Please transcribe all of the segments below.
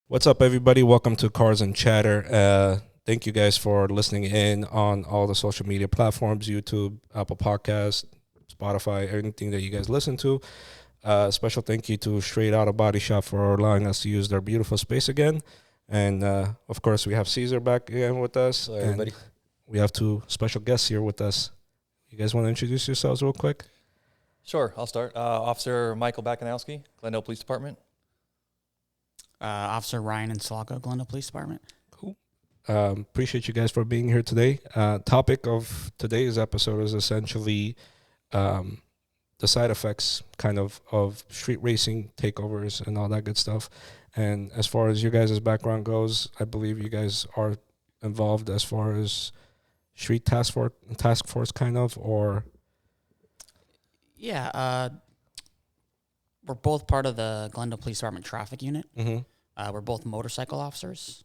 What's up, everybody? Welcome to Cars and Chatter. Thank you guys for listening in on all the social media platforms, YouTube, Apple Podcasts, Spotify, anything that you guys listen to. Special thank you to Straight Outta Body Shop for allowing us to use their beautiful space again. And, of course, we have Caesar back again with us. Hello, everybody. We have two special guests here with us. You guys want to introduce yourselves real quick? Sure, I'll start. Officer Michael Bakanowski, Glendale Police Department. Officer Ryan Insalaco, Glendale Police Department. Cool. Appreciate you guys for being here today. Topic of today's episode is essentially the side effects kind of street racing, takeovers, and all that good stuff. And as far as your guys' background goes, I believe you guys are involved as far as street task force kind of, or... Yeah, we're both part of the Glendale Police Department traffic unit. Mm-hmm. We're both motorcycle officers.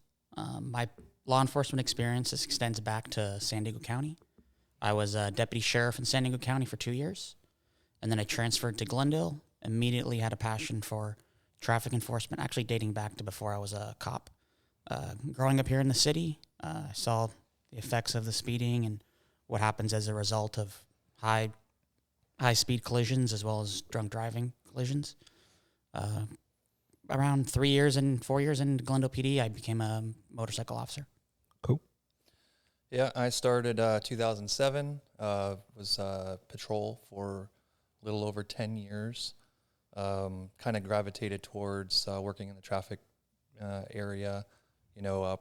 My law enforcement experience extends back to San Diego County. I was a deputy sheriff in San Diego County for 2 years, and then I transferred to Glendale. Immediately had a passion for traffic enforcement, actually dating back to before I was a cop. Growing up here in the city, I saw the effects of the speeding and what happens as a result of high-speed collisions as well as drunk driving collisions. Around 4 years in Glendale PD, I became a motorcycle officer. Cool. Yeah, I started 2007, was patrol for a little over 10 years. Kind of gravitated towards working in the traffic area,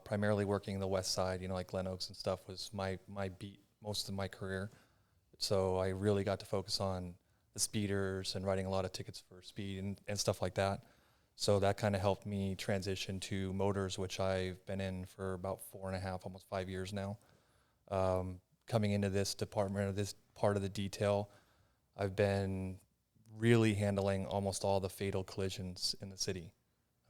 primarily working in the west side, like Glen Oaks and stuff was my beat most of my career. So I really got to focus on the speeders and writing a lot of tickets for speed and stuff like that. So that kind of helped me transition to motors, which I've been in for about 4.5, almost 5 years now. Coming into this department or this part of the detail, I've been really handling almost all the fatal collisions in the city.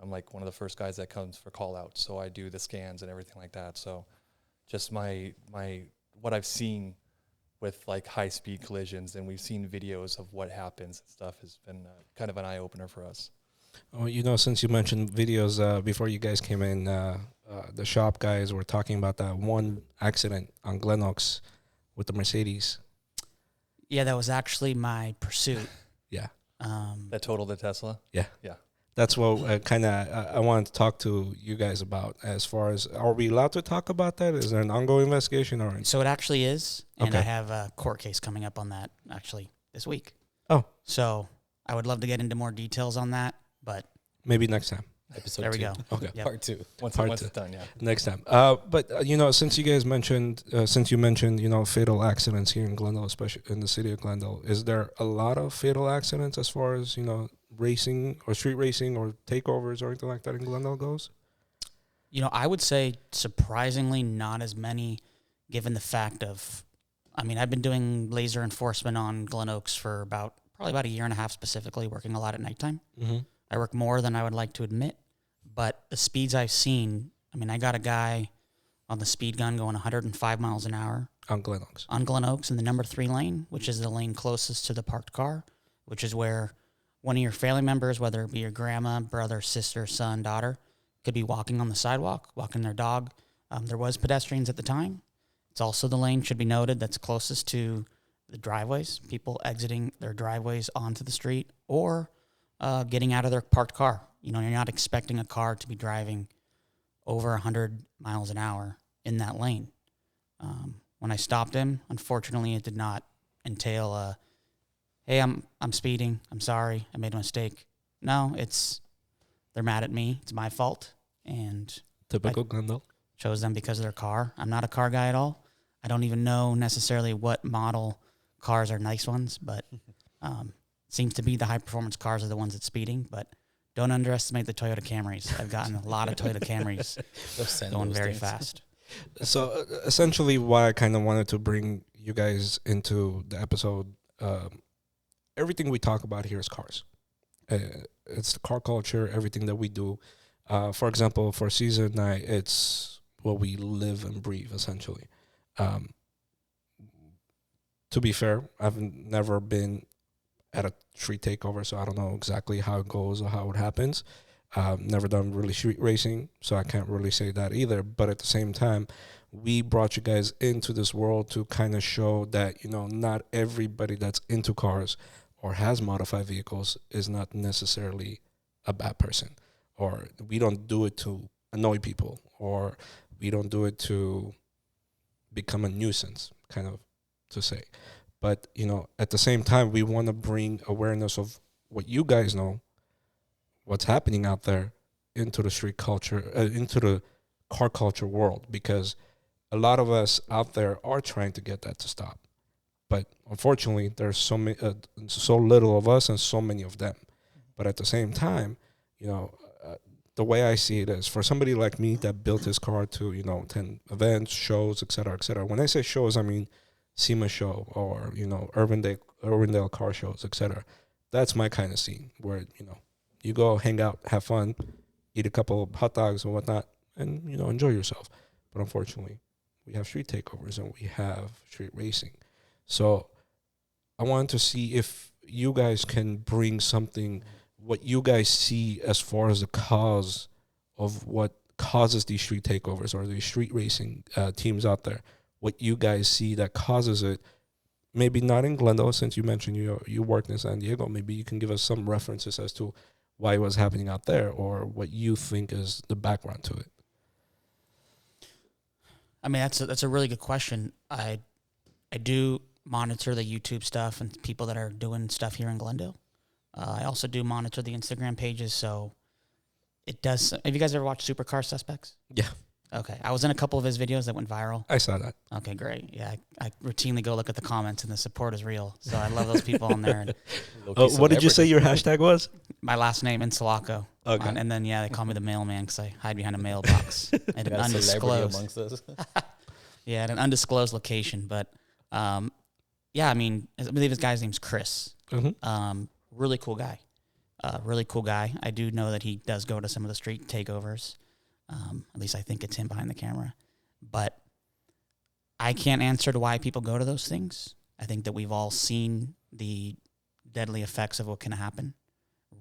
I'm like one of the first guys that comes for call out. So I do the scans and everything like that. So just my what I've seen with like high speed collisions, and we've seen videos of what happens and stuff, has been kind of an eye opener for us. Oh, since you mentioned videos, before you guys came in, the shop guys were talking about that one accident on Glen Oaks with the Mercedes. Yeah, that was actually my pursuit. Yeah. That totaled the Tesla? Yeah. Yeah. That's what I wanted to talk to you guys about. As far as, are we allowed to talk about that? Is there an ongoing investigation or? So it actually is, and Okay. I have a court case coming up on that actually this week. Oh. So I would love to get into more details on that, but Maybe next time. Episode there we 2. go. Okay. Yep. Part 2. Once Part it's 2. done, yeah. Next time. But since you guys mentioned, fatal accidents here in Glendale, especially in the city of Glendale, is there a lot of fatal accidents as far as, racing or street racing or takeovers or anything like that in Glendale goes? I would say surprisingly not as many, given the fact of, I've been doing laser enforcement on Glen Oaks for probably about a year and a half specifically, working a lot at nighttime. Mm-hmm. I work more than I would like to admit, but the speeds I've seen, I got a guy on the speed gun going 105 miles an hour. On Glen Oaks. On Glen Oaks in the number 3 lane, which is the lane closest to the parked car, which is where one of your family members, whether it be your grandma, brother, sister, son, daughter, could be walking on the sidewalk, walking their dog. There was pedestrians at the time. It's also the lane, should be noted, that's closest to the driveways, people exiting their driveways onto the street or getting out of their parked car. You're not expecting a car to be driving over 100 miles an hour in that lane. When I stopped him, unfortunately, it did not entail hey, I'm speeding. I'm sorry. I made a mistake. No, they're mad at me. It's my fault. And Typical Glendale. Chose them because of their car. I'm not a car guy at all. I don't even know necessarily what model cars are nice ones, but seems to be the high-performance cars are the ones that's speeding, but don't underestimate the Toyota Camrys. I've gotten a lot of Toyota Camrys going very fast. So essentially why I kind of wanted to bring you guys into the episode, everything we talk about here is cars. It's the car culture, everything that we do. For example, for Caesar and I, it's what we live and breathe, essentially. to be fair, I've never been at a street takeover, so I don't know exactly how it goes or how it happens. Never done really street racing, so I can't really say that either. But at the same time, we brought you guys into this world to kind of show that, not everybody that's into cars or has modified vehicles is not necessarily a bad person. Or we don't do it to annoy people, or we don't do it to become a nuisance, kind of to say. But, at the same time, we want to bring awareness of what you guys know, what's happening out there, into the street culture, into the car culture world, because a lot of us out there are trying to get that to stop. But unfortunately, there's so little of us and so many of them. But at the same time, the way I see it is, for somebody like me that built his car to, attend events, shows, et cetera, et cetera. When I say shows, I mean SEMA show or, Urbandale car shows, et cetera. That's my kind of scene where, you go hang out, have fun, eat a couple of hot dogs and whatnot, and, enjoy yourself. But unfortunately, we have street takeovers and we have street racing. So I wanted to see if you guys can bring something, what you guys see as far as the cause of what causes these street takeovers or these street racing teams out there, what you guys see that causes it. Maybe not in Glendale, since you mentioned you worked in San Diego. Maybe you can give us some references as to why it was happening out there or what you think is the background to it. I mean, that's a really good question. I do monitor the YouTube stuff and people that are doing stuff here in Glendale. I also do monitor the Instagram pages, so it does. Have you guys ever watched Supercar Suspects? Yeah. Okay. I was in a couple of his videos that went viral. I saw that. Okay, great. Yeah, I routinely go look at the comments, and the support is real. So I love those people on there. And what did you say your hashtag was? my last name, Insulaco. Okay. And then, they call me the mailman because I hide behind a mailbox at an undisclosed. Amongst us. Yeah, at an undisclosed location. But, I believe this guy's name's Chris. Mm-hmm. Really cool guy. Really cool guy. I do know that he does go to some of the street takeovers. At least I think it's him behind the camera. But I can't answer to why people go to those things. I think that we've all seen the deadly effects of what can happen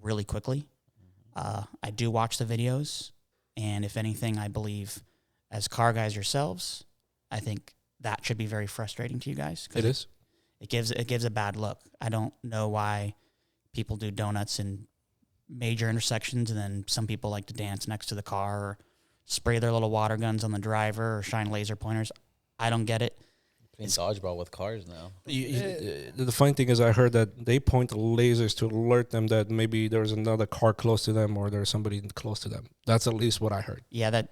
really quickly. I do watch the videos, and if anything, I believe as car guys yourselves, I think that should be very frustrating to you guys. It is. It gives a bad look. I don't know why people do donuts in major intersections, and then some people like to dance next to the car or spray their little water guns on the driver or shine laser pointers. I don't get it. Playing dodgeball with cars now. The funny thing is, I heard that they point the lasers to alert them that maybe there's another car close to them or there's somebody close to them. That's at least what I heard. Yeah, that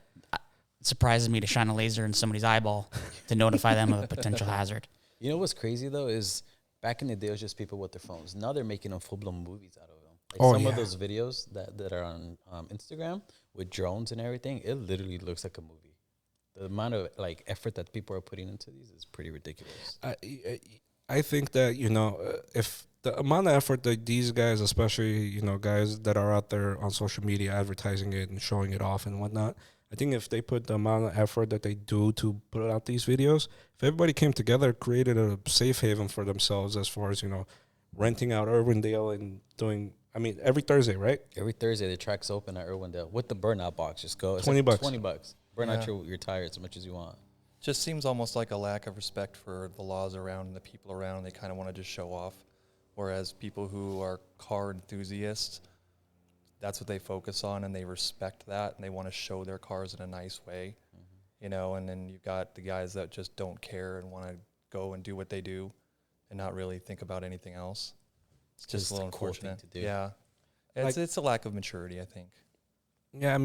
surprises me to shine a laser in somebody's eyeball to notify them of a potential hazard. You know what's crazy though is back in the day it was just people with their phones. Now they're making them full-blown movies out of them. Like some of those videos that are on Instagram with drones and everything, it literally looks like a movie. The amount of effort that people are putting into these is pretty ridiculous. I think that, if the amount of effort that these guys, especially, guys that are out there on social media advertising it and showing it off and whatnot, I think if they put the amount of effort that they do to put out these videos, if everybody came together, created a safe haven for themselves as far as, renting out Urbandale and doing, every Thursday, right? Every Thursday, the track's open at Irwindale with the burnout box. Just go. It's $20. $20. Burn out your tires as much as you want. Just seems almost like a lack of respect for the laws around and the people around. They kind of want to just show off. Whereas people who are car enthusiasts, that's what they focus on, and they respect that, and they want to show their cars in a nice way, and then you've got the guys that just don't care and want to go and do what they do and not really think about anything else. It's just a little unfortunate. Cool thing to do. Yeah. It's a lack of maturity, I think. Yeah,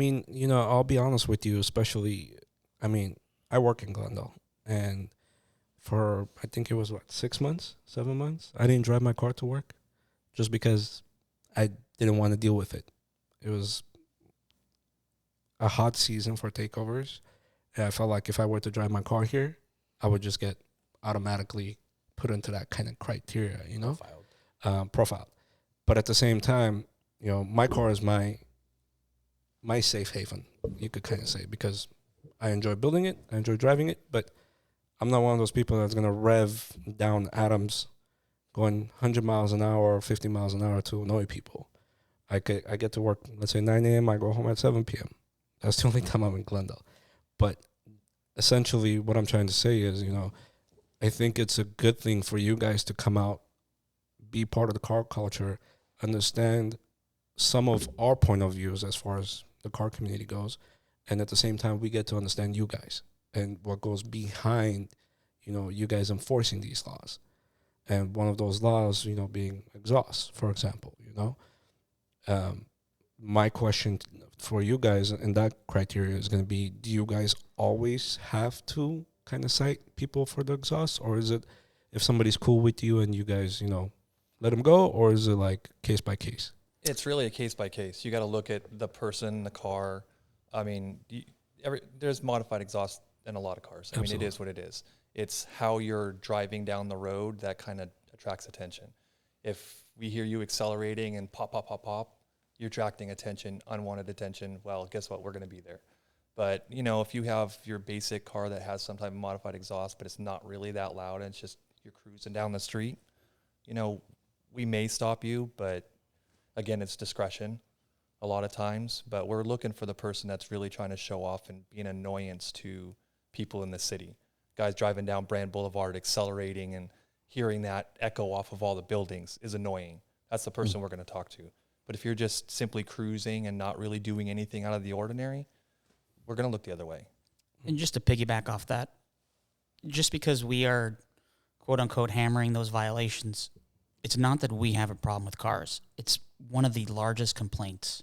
I'll be honest with you, especially, I work in Glendale, and for, I think it was, 6 months, 7 months, I didn't drive my car to work just because I didn't want to deal with it. It was a hot season for takeovers, and I felt like if I were to drive my car here, I would just get automatically put into that kind of criteria, profiled. But at the same time, my car is my safe haven, you could kind of say, because I enjoy building it, I enjoy driving it, but I'm not one of those people that's gonna rev down Adams, going 100 miles an hour or 50 miles an hour to annoy people. I get to work, let's say 9 a.m. I go home at 7 p.m. That's the only time I'm in Glendale. But essentially, what I'm trying to say is, I think it's a good thing for you guys to come out, be part of the car culture, understand some of our point of views as far as the car community goes, and at the same time, we get to understand you guys and what goes behind, you guys enforcing these laws. And one of those laws, being exhaust, for example, my question for you guys in that criteria is going to be, do you guys always have to kind of cite people for the exhaust? Or is it if somebody's cool with you and you guys, let them go? Or is it like case by case? It's really a case by case. You got to look at the person, the car. I mean, there's modified exhaust in a lot of cars. I mean, it is what it is. It's how you're driving down the road that kind of attracts attention. If we hear you accelerating and pop, pop, pop, pop, you're attracting attention, unwanted attention. Well, guess what? We're going to be there. But, if you have your basic car that has some type of modified exhaust, but it's not really that loud and it's just you're cruising down the street, we may stop you, but again, it's discretion a lot of times. But we're looking for the person that's really trying to show off and be an annoyance to people in the city. Guys driving down Brand Boulevard, accelerating and hearing that echo off of all the buildings is annoying. That's the person we're going to talk to. But if you're just simply cruising and not really doing anything out of the ordinary, we're going to look the other way. And just to piggyback off that, just because we are, quote unquote, hammering those violations, it's not that we have a problem with cars. It's one of the largest complaints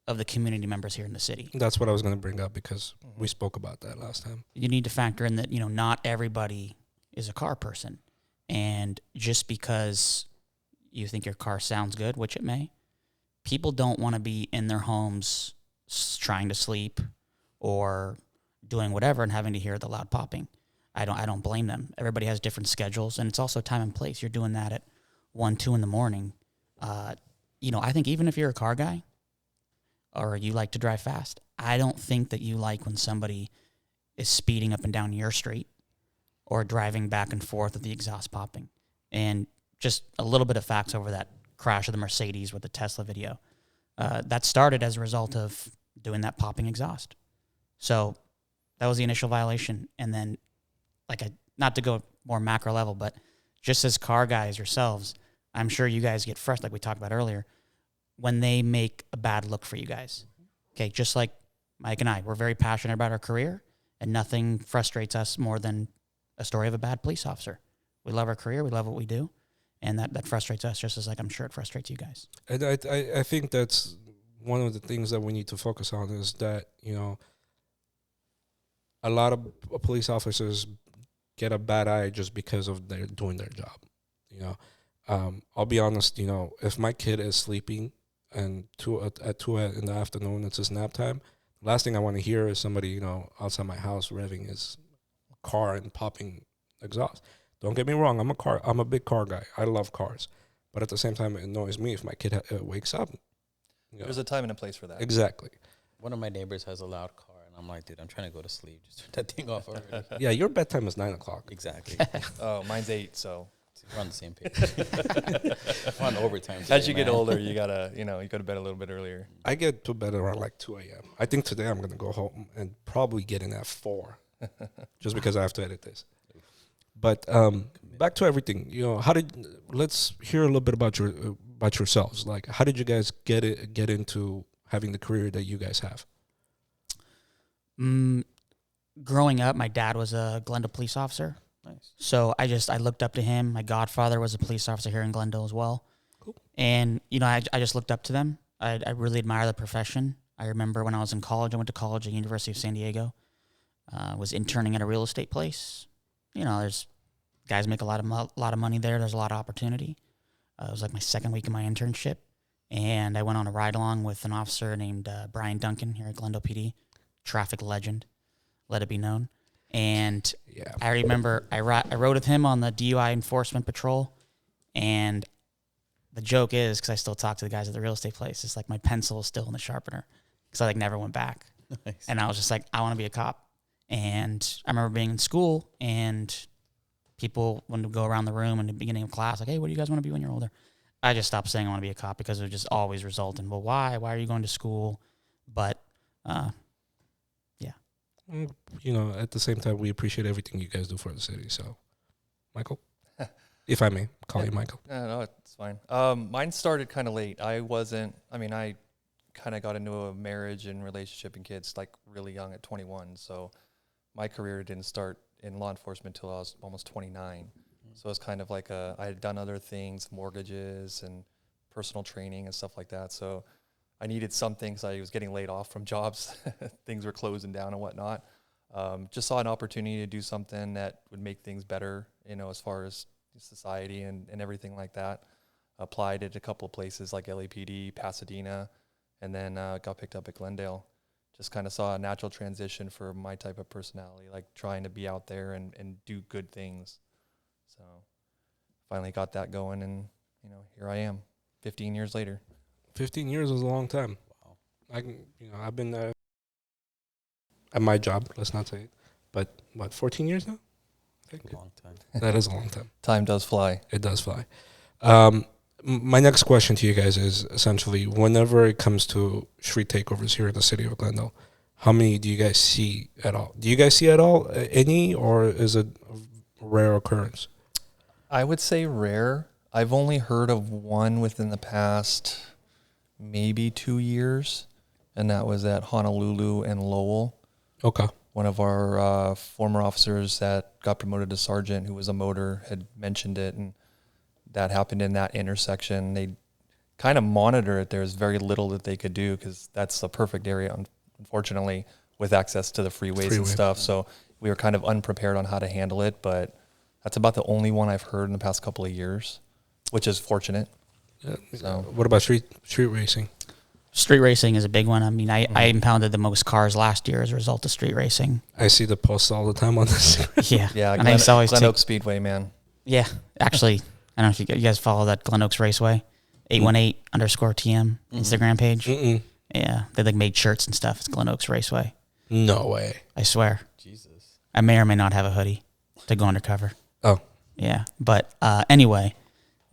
of the community members here in the city. That's what I was going to bring up because we spoke about that last time. You need to factor in that, not everybody is a car person. And just because you think your car sounds good, which it may, people don't want to be in their homes trying to sleep or doing whatever and having to hear the loud popping. I don't blame them. Everybody has different schedules, and it's also time and place. You're doing that at 1, 2 in the morning. I think even if you're a car guy or you like to drive fast, I don't think that you like when somebody is speeding up and down your street or driving back and forth with the exhaust popping. And just a little bit of facts over that crash of the Mercedes with the Tesla video. That started as a result of doing that popping exhaust. So that was the initial violation. And then, not to go more macro level, but just as car guys yourselves, I'm sure you guys get frustrated, like we talked about earlier, when they make a bad look for you guys. Okay, just like Mike and I, we're very passionate about our career, and nothing frustrates us more than a story of a bad police officer. We love our career, we love what we do, and that frustrates us just as I'm sure it frustrates you guys. And I think that's one of the things that we need to focus on is that, a lot of police officers get a bad eye just because of their doing their job. I'll be honest, if my kid is sleeping and at 2 in the afternoon, it's his nap time, last thing I want to hear is somebody, outside my house revving his car and popping exhaust. Don't get me wrong, I'm a big car guy. I love cars. But at the same time, it annoys me if my kid wakes up. There's a time and a place for that. Exactly. One of my neighbors has a loud car, and I'm like, dude, I'm trying to go to sleep. Just turn that thing off already. Yeah, your bedtime is 9 o'clock. Exactly. Oh, mine's 8, so we're on the same page. We're on overtime today, as you get older, you gotta, you go to bed a little bit earlier. I get to bed around 2 a.m. I think today I'm gonna go home and probably get in at 4, just because I have to edit this. But back to everything. Let's hear a little bit about yourselves. Like, how did you guys get into having the career that you guys have? Growing up, my dad was a Glendale police officer. Nice. So I looked up to him. My godfather was a police officer here in Glendale as well. Cool. And, I just looked up to them. I really admire the profession. I remember when I was in college, I went to college at University of San Diego. Was interning at a real estate place. There's guys make a lot of money there. There's a lot of opportunity. It was like my second week of my internship. And I went on a ride-along with an officer named Brian Duncan here at Glendale PD. Traffic legend, let it be known. And yeah. I remember I rode with him on the DUI enforcement patrol, and the joke is, because I still talk to the guys at the real estate place, it's like my pencil is still in the sharpener because I never went back. Nice. And I was just like, I want to be a cop. And I remember being in school and people wanted to go around the room in the beginning of class, like, hey, what do you guys want to be when you're older? I just stopped saying I want to be a cop because it would just always result in, well, why? Why are you going to school? But, yeah. You know, at the same time, we appreciate everything you guys do for the city. So, Michael, if I may call you Michael. No, it's fine. Mine started kind of late. I kind of got into a marriage and relationship and kids like really young at 21. So my career didn't start in law enforcement until I was almost 29. So it's kind of like I had done other things, mortgages and personal training and stuff like that. So I needed something because I was getting laid off from jobs. Things were closing down and whatnot. Just saw an opportunity to do something that would make things better, you know, as far as society and everything like that. Applied at a couple of places like LAPD, Pasadena, and then got picked up at Glendale. Just kind of saw a natural transition for my type of personality, like trying to be out there and do good things. So finally got that going, and, you know, here I am 15 years later. 15 years is a long time. Wow. I've been at my job, let's not say it, but what, 14 years now? I think. A long time. That is a long time. Time does fly. It does fly. My next question to you guys is essentially, whenever it comes to street takeovers here in the city of Glendale, how many do you guys see at all? Do you guys see at all any, or is it a rare occurrence? I would say rare. I've only heard of one within the past maybe 2 years, and that was at Honolulu and Lowell. Okay. One of our former officers that got promoted to sergeant, who was a motor, had mentioned it, and that happened in that intersection. They kind of monitor it. There's very little that they could do because that's the perfect area, unfortunately, with access to the freeways and stuff. So we were kind of unprepared on how to handle it, but that's about the only one I've heard in the past couple of years, which is fortunate. Yeah. So what about street racing? Street racing is a big one. I mean, I impounded the most cars last year as a result of street racing. I see the posts all the time on this. Yeah. Yeah, and I used to always Glen Oak Speedway, man. Yeah, actually, I don't know if you guys follow that Glen Oaks Raceway, 818_TM Instagram page. Mm-mm. Yeah, they like made shirts and stuff. It's Glen Oaks Raceway. No way. I swear. Jesus. I may or may not have a hoodie to go undercover. Oh. Yeah, but anyway,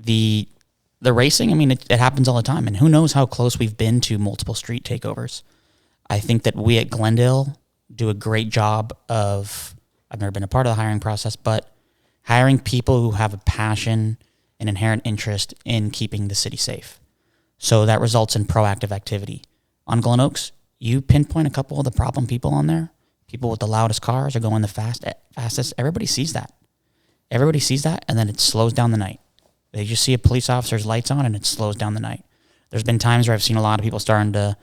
the racing, I mean, it happens all the time, and who knows how close we've been to multiple street takeovers. I think that we at Glendale do a great job of, I've never been a part of the hiring process, but hiring people who have a passion and inherent interest in keeping the city safe. So that results in proactive activity. On Glen Oaks, you pinpoint a couple of the problem people on there, people with the loudest cars are going the fastest. Everybody sees that. Everybody sees that, and then it slows down the night. They just see a police officer's lights on, and it slows down the night. There's been times where I've seen a lot of people starting to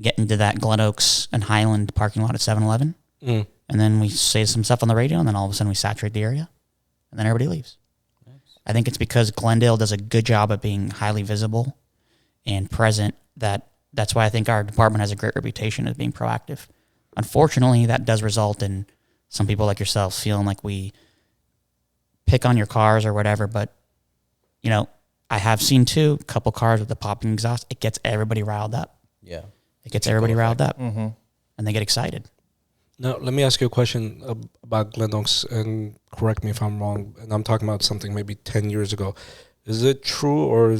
get into that Glen Oaks and Highland parking lot at 7-Eleven, and then we say some stuff on the radio, and then all of a sudden we saturate the area, and then everybody leaves. Nice. I think it's because Glendale does a good job at being highly visible and present. That's why I think our department has a great reputation as being proactive. Unfortunately, that does result in some people like yourselves feeling like we pick on your cars or whatever, but you know, I have seen too, a couple cars with the popping exhaust. It gets everybody riled up. Yeah. It gets everybody riled up. Mm-hmm. And they get excited. Now, let me ask you a question about Glen Oaks, and correct me if I'm wrong, and I'm talking about something maybe 10 years ago. Is it true, or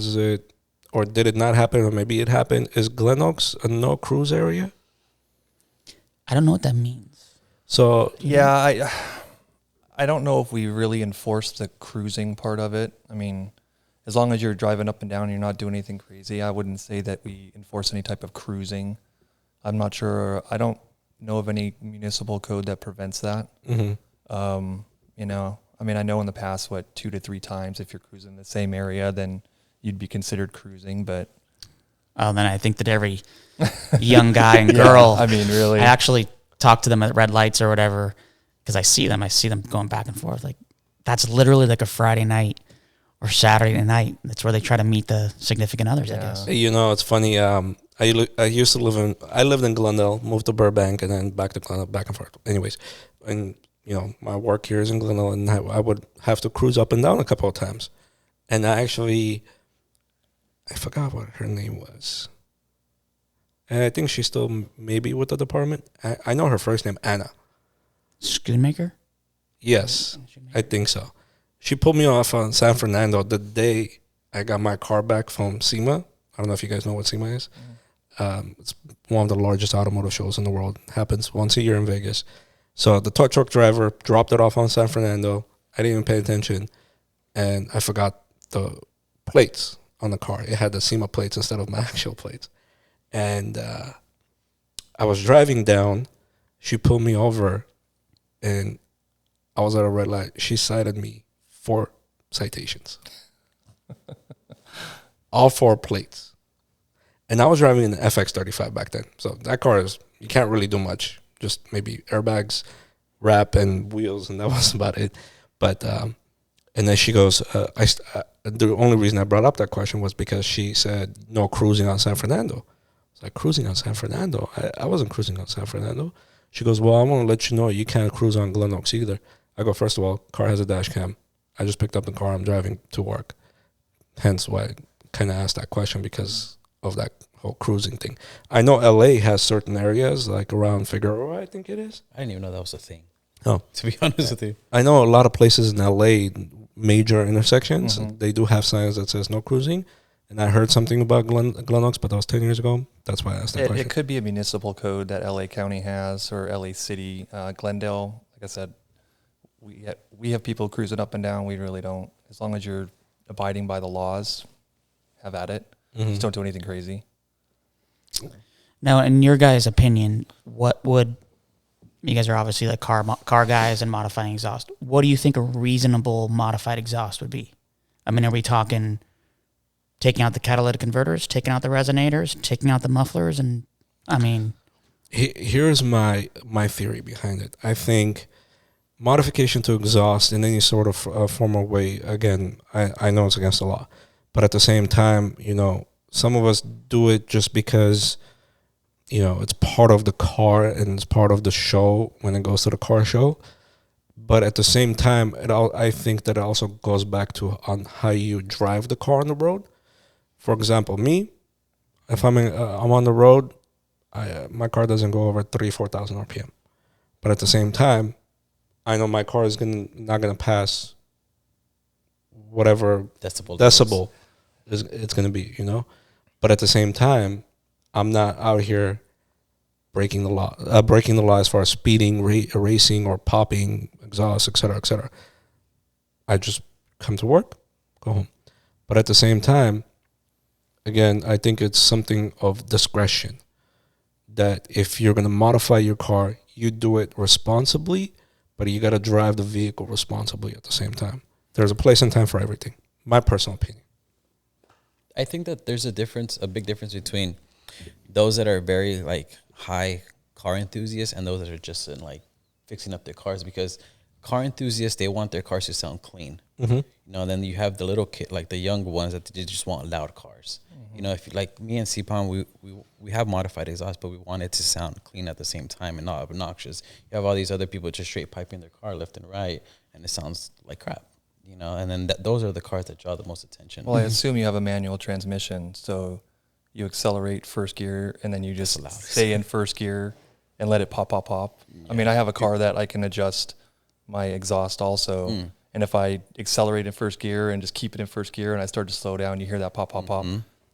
did it not happen, or maybe it happened? Is Glen Oaks a no cruise area? I don't know what that means. So yeah, I don't know if we really enforce the cruising part of it. I mean, as long as you're driving up and down and you're not doing anything crazy, I wouldn't say that we enforce any type of cruising. I'm not sure. I don't know of any municipal code that prevents that. Mm-hmm. You know, I mean, I know in the past, 2 to 3 times, if you're cruising the same area, then you'd be considered cruising, but. Then I think that every young guy and girl, yeah, I mean, really. I actually talk to them at red lights or whatever, because I see them going back and forth. Like, that's literally like a Friday night or Saturday night. That's where they try to meet the significant others, I guess. You know, it's funny. I lived in Glendale, moved to Burbank, and then back to Glendale, back and forth. Anyways, and you know, my work here is in Glendale, and I would have to cruise up and down a couple of times. And I forgot what her name was. And I think she's still maybe with the department. I know her first name, Anna. Schoonmaker? Yes, I think so. She pulled me off on San Fernando the day I got my car back from SEMA. I don't know if you guys know what SEMA is. It's one of the largest automotive shows in the world. Happens once a year in Vegas. So the tow truck driver dropped it off on San Fernando. I didn't even pay attention, and I forgot the plates on the car. It had the SEMA plates instead of my actual plates. And I was driving down. She pulled me over, and I was at a red light. She cited me 4 citations. All 4 plates. And I was driving an FX35 back then. So that car is, you can't really do much. Just maybe airbags, wrap, and wheels, and that was about it. But, and then she goes, the only reason I brought up that question was because she said, no cruising on San Fernando. I was like, cruising on San Fernando? I wasn't cruising on San Fernando. She goes, well, I want to let you know you can't cruise on Glen Oaks either. I go, first of all, car has a dash cam. I just picked up the car. I'm driving to work. Hence why I kind of asked that question, because of that whole cruising thing. I know LA has certain areas, like around Figueroa, I think it is. I didn't even know that was a thing. Oh. To be honest with you. I know a lot of places in LA, major intersections, they do have signs that says no cruising. And I heard something about Glen Oaks, but that was 10 years ago. That's why I asked that question. It could be a municipal code that LA County has, or LA City. Glendale, like I said, we have people cruising up and down. We really don't. As long as you're abiding by the laws, have at it. Just don't do anything crazy. Now, in your guys' opinion, what would, you guys are obviously like car guys and modifying exhaust. What do you think a reasonable modified exhaust would be? I mean, are we talking taking out the catalytic converters, taking out the resonators, taking out the mufflers? And I mean, here's my theory behind it. I think modification to exhaust in any sort of formal way, again, I know it's against the law, but at the same time, you know, some of us do it just because, you know, it's part of the car and it's part of the show when it goes to the car show. But at the same time, I think that it also goes back to on how you drive the car on the road. For example, me, if I'm on the road, my car doesn't go over 4,000 RPM. But at the same time, I know my car is not gonna pass whatever decibel it's gonna be, you know. But at the same time, I'm not out here breaking the law as far as speeding, racing, or popping exhaust, et cetera, I just come to work, go home. But at the same time, again, I think it's something of discretion, that if you're going to modify your car, you do it responsibly, but you got to drive the vehicle responsibly at the same time. There's a place and time for everything, my personal opinion. I think that there's a big difference between those that are very like high car enthusiasts and those that are just in like fixing up their cars, because car enthusiasts, they want their cars to sound clean. You know, and then you have the little kid, like the young ones that they just want loud cars. You know, if you, like me and CPON, we have modified exhaust, but we want it to sound clean at the same time and not obnoxious. You have all these other people just straight piping their car left and right, and it sounds like crap. You know, and then those are the cars that draw the most attention. Well, I assume you have a manual transmission, so you accelerate first gear and then you just stay in first gear and let it pop. Yeah. I mean, I have a car that I can adjust my exhaust also. And if I accelerate in first gear and just keep it in first gear and I start to slow down, you hear that pop.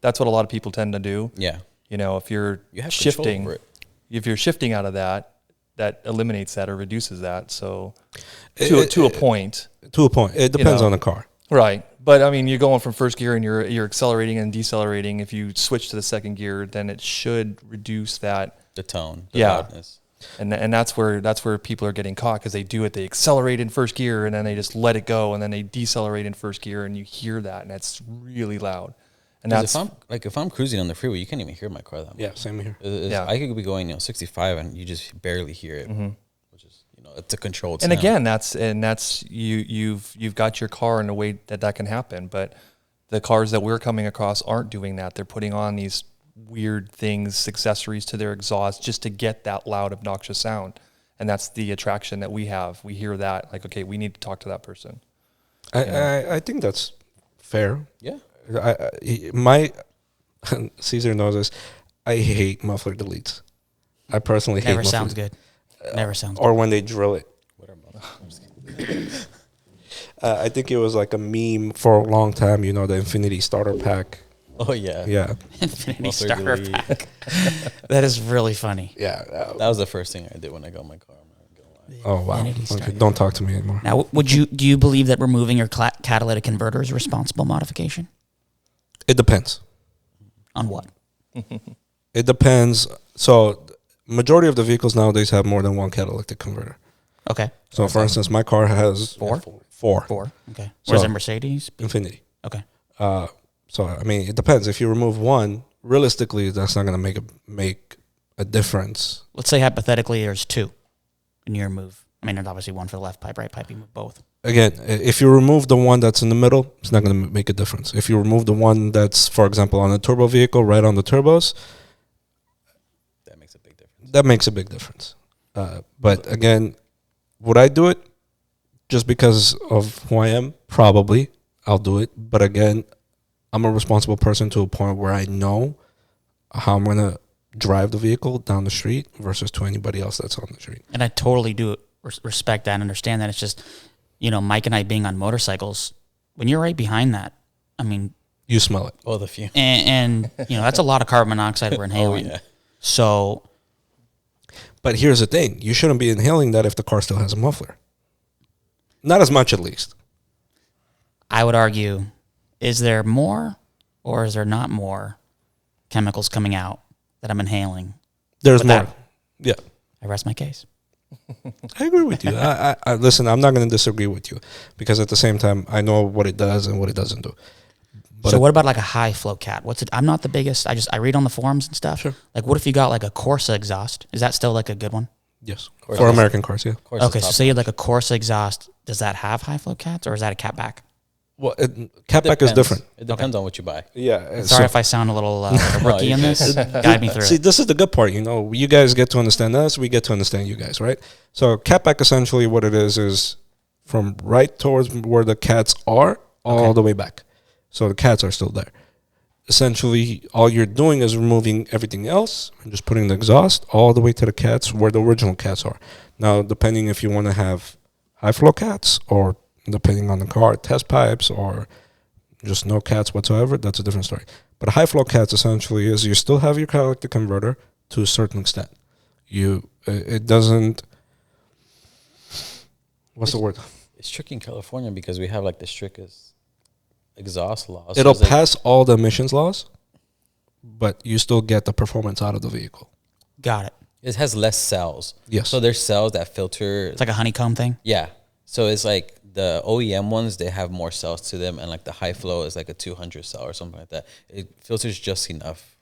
That's what a lot of people tend to do. Yeah. You know, if you're shifting, if you're shifting out of that eliminates that or reduces that. So to a point. To a point. It depends on the car. Right. But I mean, you're going from first gear and you're accelerating and decelerating. If you switch to the second gear, then it should reduce that. The tone. The loudness. And that's where people are getting caught, because they do it. They accelerate in first gear and then they just let it go, and then they decelerate in first gear, and you hear that, and it's really loud. And that's if I'm cruising on the freeway, you can't even hear my car that much. Yeah, same here. I could be going 65 and you just barely hear it, which is it's a controlled sound. And again, that's you've got your car in a way that can happen, but the cars that we're coming across aren't doing that. They're putting on these weird things, accessories to their exhaust just to get that loud, obnoxious sound. And that's the attraction that we have. We hear that, like, okay, we need to talk to that person. I think that's fair. Yeah. My Caesar knows this. I hate muffler deletes. I personally hate Never sounds good. Never sounds good. Or when they drill it. I think it was like a meme for a long time. You know, the Infinity Starter Pack. Oh yeah. Yeah, Infinity Muffler starter delete. pack. That is really funny. yeah. That was the first thing I did when I got my car. I'm not gonna lie. Oh wow. Infinity Okay, starter don't talk to me anymore. Now, do you believe that removing your catalytic converter is responsible modification? It depends. On what? It depends. So, majority of the vehicles nowadays have more than one catalytic converter. Okay. So, for instance, my car has Four? Four. Okay. So- Where's it Mercedes? Infinity. Okay. So, I mean, it depends. If you remove one, realistically, that's not going to make a difference. Let's say hypothetically there's two in your move. I mean, there's obviously one for the left pipe, right pipe. You move both. Again, if you remove the one that's in the middle, it's not going to make a difference. If you remove the one that's, for example, on a turbo vehicle, right on the turbos, That makes a big difference. that makes a big difference. But again, would I do it just because of who I am? Probably. I'll do it. But again, I'm a responsible person to a point where I know how I'm going to drive the vehicle down the street versus to anybody else that's on the street. And I totally do respect that and understand that. It's just, Mike and I being on motorcycles, when you're right behind that, I mean, You smell it. Oh, the fume. and that's a lot of carbon monoxide we're inhaling. yeah. So But here's the thing. You shouldn't be inhaling that if the car still has a muffler. Not as much, at least. I would argue, is there more or is there not more chemicals coming out that I'm inhaling? There's But more. that- Yeah. I rest my case. I agree with you. I listen, I'm not going to disagree with you because at the same time, I know what it does and what it doesn't do. But So what about like a high flow cat? What's it? I'm not the biggest. I read on the forums and stuff. Sure. Like, what if you got like a Corsa exhaust? Is that still like a good one? Yes. Course For it's- American cars, yeah. Of course, Okay, it's so top say you had notch. like a Corsa exhaust. Does that have high flow cats or is that a catback? Well, catback is Depends. different. It depends on what you buy. Yeah. Sorry if I sound a little like a rookie you're in good. this. Guide me through See, it. this is the good part. You guys get to understand us. We get to understand you guys, right? So catback, essentially what it is from right towards where the cats are all Okay. the way back. So the cats are still there. Essentially, all you're doing is removing everything else and just putting the exhaust all the way to the cats where the original cats are. Now, depending if you want to have high flow cats or depending on the car, test pipes or just no cats whatsoever, that's a different story. But high flow cats essentially is you still have your catalytic converter to a certain extent. It doesn't. What's the word? It's tricky in California because we have like the strictest exhaust laws. It'll So it's like- pass all the emissions laws, but you still get the performance out of the vehicle. Got it. It has less cells. Yes. So there's cells that filter. It's like a honeycomb thing. Yeah. So it's like the OEM ones, they have more cells to them, and like the high flow is like a 200 cell or something like that. It filters just enough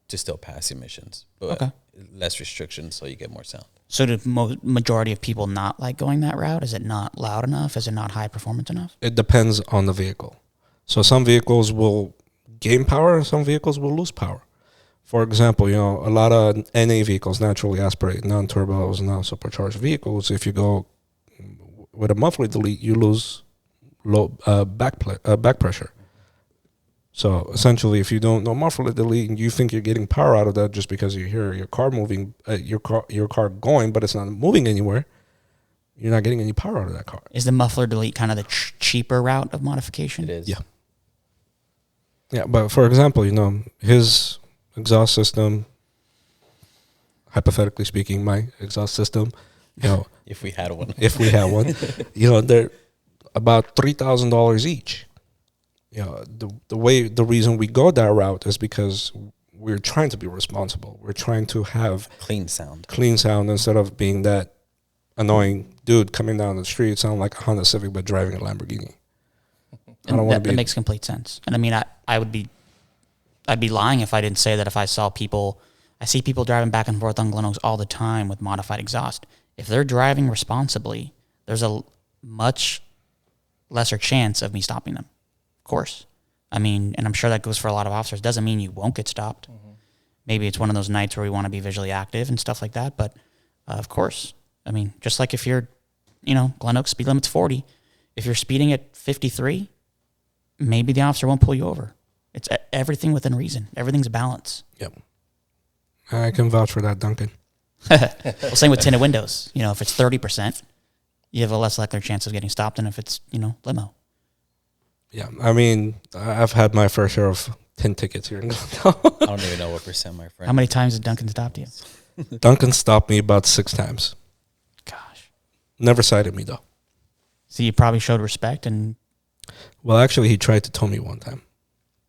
to still pass emissions, but Okay. less restrictions, so you get more sound. So do majority of people not like going that route? Is it not loud enough? Is it not high performance enough? It depends on the vehicle. So some vehicles will gain power and some vehicles will lose power. For example, a lot of NA vehicles, naturally aspirated, non-turbos, non-supercharged vehicles, if you go with a muffler delete, you lose low back pressure. So essentially, if you don't know muffler delete and you think you're getting power out of that just because you hear your car moving, your car going, but it's not moving anywhere, you're not getting any power out of that car. Is the muffler delete kind of the cheaper route of modification? It is. Yeah. Yeah, but for example, his exhaust system, hypothetically speaking, my exhaust system, If we had one. if we have one, they're about $3,000 each. The reason we go that route is because we're trying to be responsible. We're trying to have Clean sound. clean sound instead of being that annoying dude coming down the street sounding like a Honda Civic but driving a Lamborghini. I don't want to That be. makes complete sense. And I mean, I'd be lying if I didn't say that if I saw people, I see people driving back and forth on Glen Oaks all the time with modified exhaust. If they're driving responsibly, there's a much lesser chance of me stopping them. Of course. I mean, and I'm sure that goes for a lot of officers. Doesn't mean you won't get stopped. Mm-hmm. Maybe it's one of those nights where we want to be visually active and stuff like that. But of course, I mean, just like if you're, Glen Oaks speed limit's 40. If you're speeding at 53, maybe the officer won't pull you over. It's everything within reason. Everything's a balance. Yep. I can vouch for that, Duncan. Well, same with tinted windows. If it's 30%, you have a less likely chance of getting stopped than if it's, limo. Yeah, I mean, I've had my fair share of 10 tickets here in Glendale. I don't even know what percent, my friend. How many times did Duncan stop you? Duncan stopped me about 6 times. Gosh. Never cited me, though. So you probably showed respect, and Well, actually, he tried to tow me one time.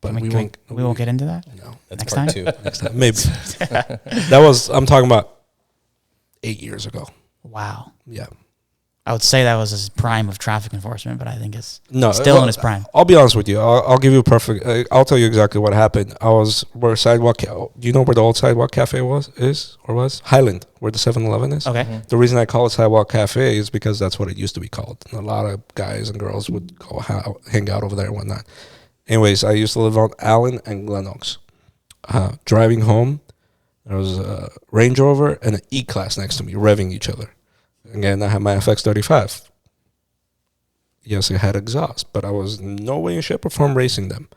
But we won't get into that? No. That's Next part time? 2. Next time. Maybe. I'm talking about 8 years ago. Wow. Yeah. I would say that was his prime of traffic enforcement, but I think it's No, still in his prime. I'll be honest with you. I'll give you a perfect. I'll tell you exactly what happened. I was where sidewalk. Do you know where the old sidewalk cafe was? Highland, where the 7-Eleven is. Okay. Mhm. The reason I call it sidewalk cafe is because that's what it used to be called. And a lot of guys and girls would go hang out over there and whatnot. Anyways, I used to live on Allen and Glen Oaks. Driving home, there was a Range Rover and an E-Class next to me, revving each other. Again, I had my FX35. Yes, it had exhaust, but I was in no way, shape, or form racing them.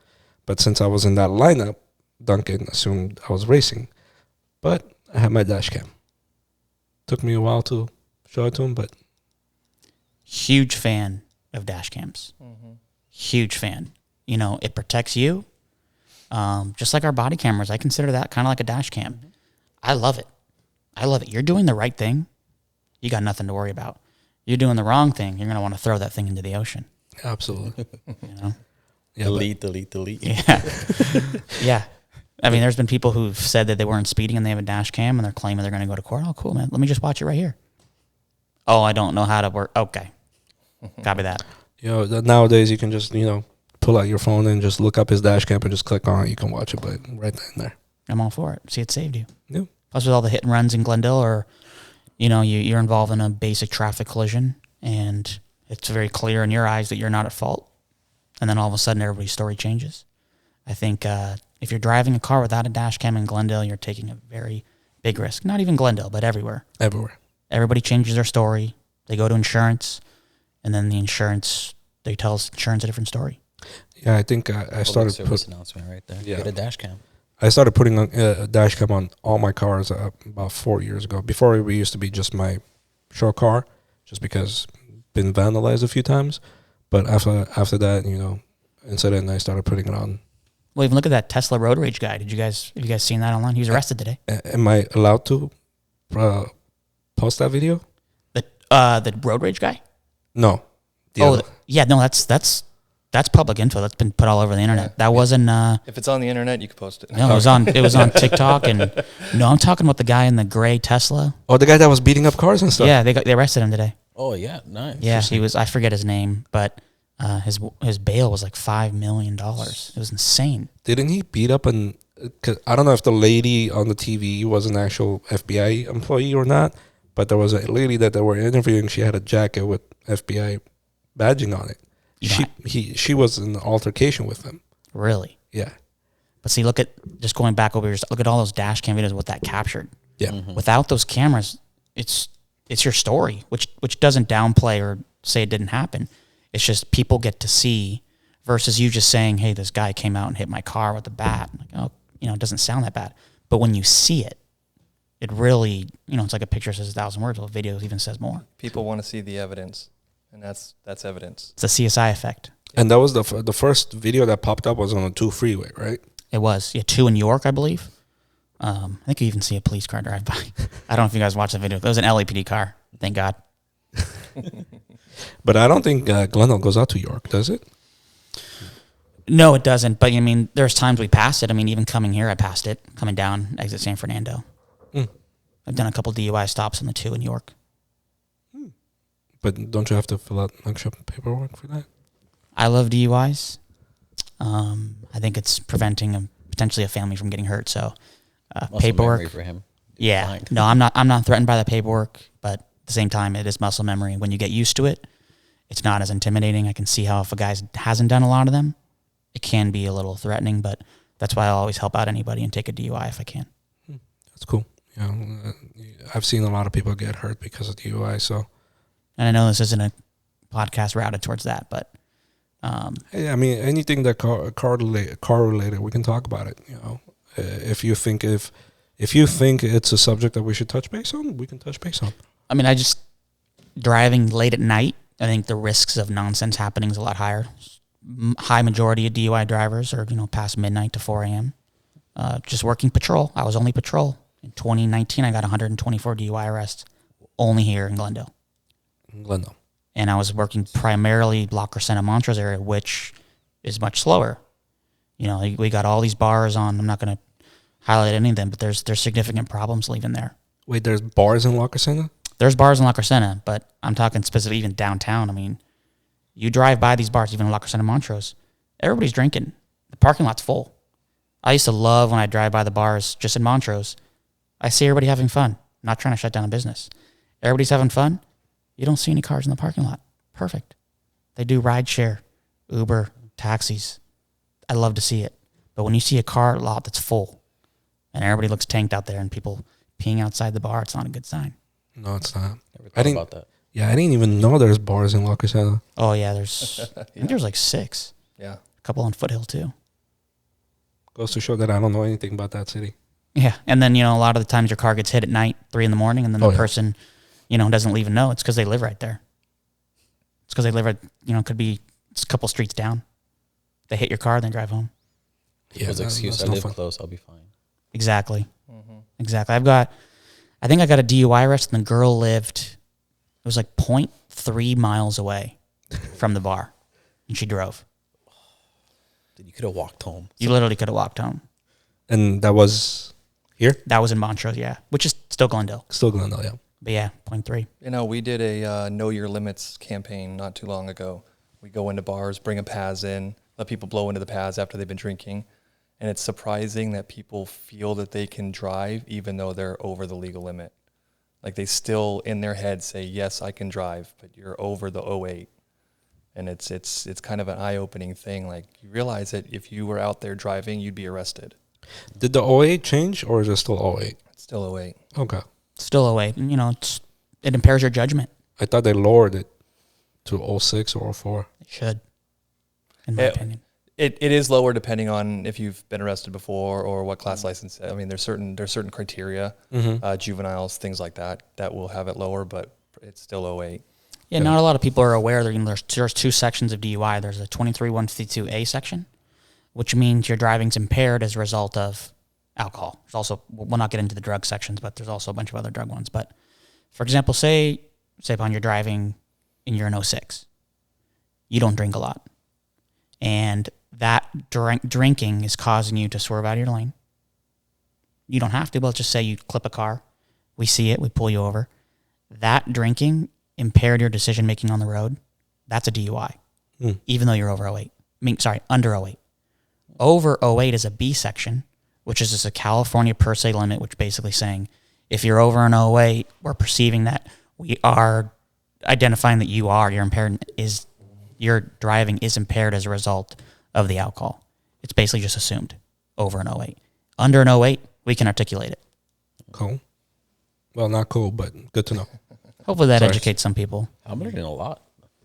But since I was in that lineup, Duncan assumed I was racing. But I had my dash cam. Took me a while to show it to him, but Huge fan of dash cams. Mhm. Huge fan. It protects you. Just like our body cameras, I consider that kind of like a dash cam. I love it. You're doing the right thing. You got nothing to worry about. You're doing the wrong thing. You're going to want to throw that thing into the ocean. absolutely. Yeah, delete. Yeah. Yeah. I mean, there's been people who've said that they weren't speeding and they have a dash cam and they're claiming they're going to go to court. Oh, cool, man. Let me just watch it right here. Oh, I don't know how to work. Okay. Copy that. Nowadays you can just, pull out your phone and just look up his dash cam and just click on it. You can watch it, but right then and there. I'm all for it. See, it saved you. Yeah. Plus, with all the hit and runs in Glendale, or you're involved in a basic traffic collision, and it's very clear in your eyes that you're not at fault, and then all of a sudden everybody's story changes. I think if you're driving a car without a dash cam in Glendale, you're taking a very big risk. Not even Glendale, but everywhere. Everywhere. Everybody changes their story. They go to insurance, and then they tell insurance a different story. Yeah, I think I started service announcement right there. Yeah. Get a dash cam. I started putting a dash cam on all my cars about 4 years ago. Before it used to be just my show car, just because been vandalized a few times. But after that, incident, I started putting it on. Well, even look at that Tesla road rage guy. Have you guys seen that online? He was arrested today. Am I allowed to post that video? The road rage guy? No. That's public info. That's been put all over the internet. Yeah. That wasn't. If it's on the internet, you can post it. No, it was on TikTok, and no, I'm talking about the guy in the gray Tesla. Oh, the guy that was beating up cars and stuff. Yeah, they arrested him today. Oh yeah, nice. Yeah, he was. I forget his name, but his bail was like $5 million. It was insane. Didn't he beat up cause I don't know if the lady on the TV was an actual FBI employee or not, but there was a lady that they were interviewing. She had a jacket with FBI badging on it. She was in an altercation with him. Really? Yeah. But see, look at all those dash cam videos, what that captured. Yeah. Mm-hmm. Without those cameras, it's your story, which doesn't downplay or say it didn't happen. It's just people get to see versus you just saying, hey, this guy came out and hit my car with a bat. Like, oh, it doesn't sound that bad. But when you see it, it really, it's like a picture says 1,000 words. Well, video even says more. People want to see the evidence, and that's evidence. It's a CSI effect. And that was the first video that popped up was on the 2 freeway, right? It was. Yeah, 2 in York, I believe. I think you even see a police car drive by. I don't know if you guys watched the video. It was an LAPD car. Thank God. But I don't think Glendale goes out to York, does it? No, it doesn't. But, there's times we pass it. Even coming here, I passed it. Coming down, exit San Fernando. Mm. I've done a couple DUI stops on the 2 in York. But don't you have to fill out extra paperwork for that? I love DUIs. I think it's preventing potentially a family from getting hurt. So paperwork for him. Yeah. Blind. No, I'm not threatened by the paperwork, but at the same time, it is muscle memory. When you get used to it, it's not as intimidating. I can see how if a guy hasn't done a lot of them, it can be a little threatening, but that's why I always help out anybody and take a DUI if I can. That's cool. I've seen a lot of people get hurt because of DUI, so. And I know this isn't a podcast routed towards that, but Hey, anything that car related, we can talk about it. If you think it's a subject that we should touch base on, we can touch base on. driving late at night, I think the risks of nonsense happening is a lot higher. High majority of DUI drivers are, past midnight to 4 a.m. Just working patrol. I was only patrol. In 2019, I got 124 DUI arrests only here in Glendale. And I was working primarily La Crescenta Montrose area, which is much slower. We got all these bars on. I'm not going to highlight any of them, but there's significant problems leaving there. Wait, there's bars in La Crescenta? There's bars in La Crescenta, but I'm talking specifically even downtown. I mean, you drive by these bars, even in La Crescenta Montrose, everybody's drinking. The parking lot's full. I used to love when I drive by the bars just in Montrose. I see everybody having fun. I'm not trying to shut down a business. Everybody's having fun. You don't see any cars in the parking lot. Perfect. They do ride share, Uber, taxis. I love to see it. But when you see a car lot that's full and everybody looks tanked out there and people peeing outside the bar, it's not a good sign. No, it's not. Never thought about that. Yeah, I didn't even know there's bars in La Crescenta. Oh, yeah, there's I think there's like 6. Yeah. A couple on Foothill, too. Goes to show that I don't know anything about that city. Yeah, and then, a lot of the times your car gets hit at night, 3 a.m, and then the person, doesn't even know. It's because they live right there. It's because they live right, it could be a couple streets down. They hit your car, then drive home. Yeah, His excuse, I live close, I'll be fine. Exactly. Mm-hmm. Exactly. I think I got a DUI arrest, and the girl lived, it was like 0.3 miles away from the bar, and she drove. Dude, you could have walked home. You literally could have walked home. And that was here? That was in Montrose, yeah, which is still Glendale. Still Glendale, yeah. But yeah, 0.3. We did a Know Your Limits campaign not too long ago. We go into bars, bring a Paz in, let people blow into the Paz after they've been drinking. And it's surprising that people feel that they can drive even though they're over the legal limit. Like they still in their head say, yes, I can drive, but you're over the 08. And it's kind of an eye-opening thing. Like you realize that if you were out there driving, you'd be arrested. Did the 08 change or is it still 08? It's still 08. Okay. Still 08. It impairs your judgment. I thought they lowered it to 06 or 04. It should, in my opinion. It is lower depending on if you've been arrested before or what class license. I mean, there's certain criteria, juveniles, things like that will have it lower, but it's still 08. Yeah, not a lot of people are aware that there's 2 sections of DUI. There's a 23152A section, which means your driving's impaired as a result of alcohol. There's also, we'll not get into the drug sections, but there's also a bunch of other drug ones. But for example, say upon you're driving and you're in 06, you don't drink a lot, and that drinking is causing you to swerve out of your lane. You don't have to, but let's just say you clip a car. We see it, we pull you over. That drinking impaired your decision-making on the road. That's a DUI, even though you're over 08. Under 08. Over 08 is a B section, which is just a California per se limit, which basically saying if you're over an 08, we're perceiving that we are identifying that you're impaired, your driving is impaired as a result of the alcohol. It's basically just assumed over an 08. Under an 08, we can articulate it. Cool. Well, not cool, but good to know. Hopefully that educates some people. I'm learning a lot,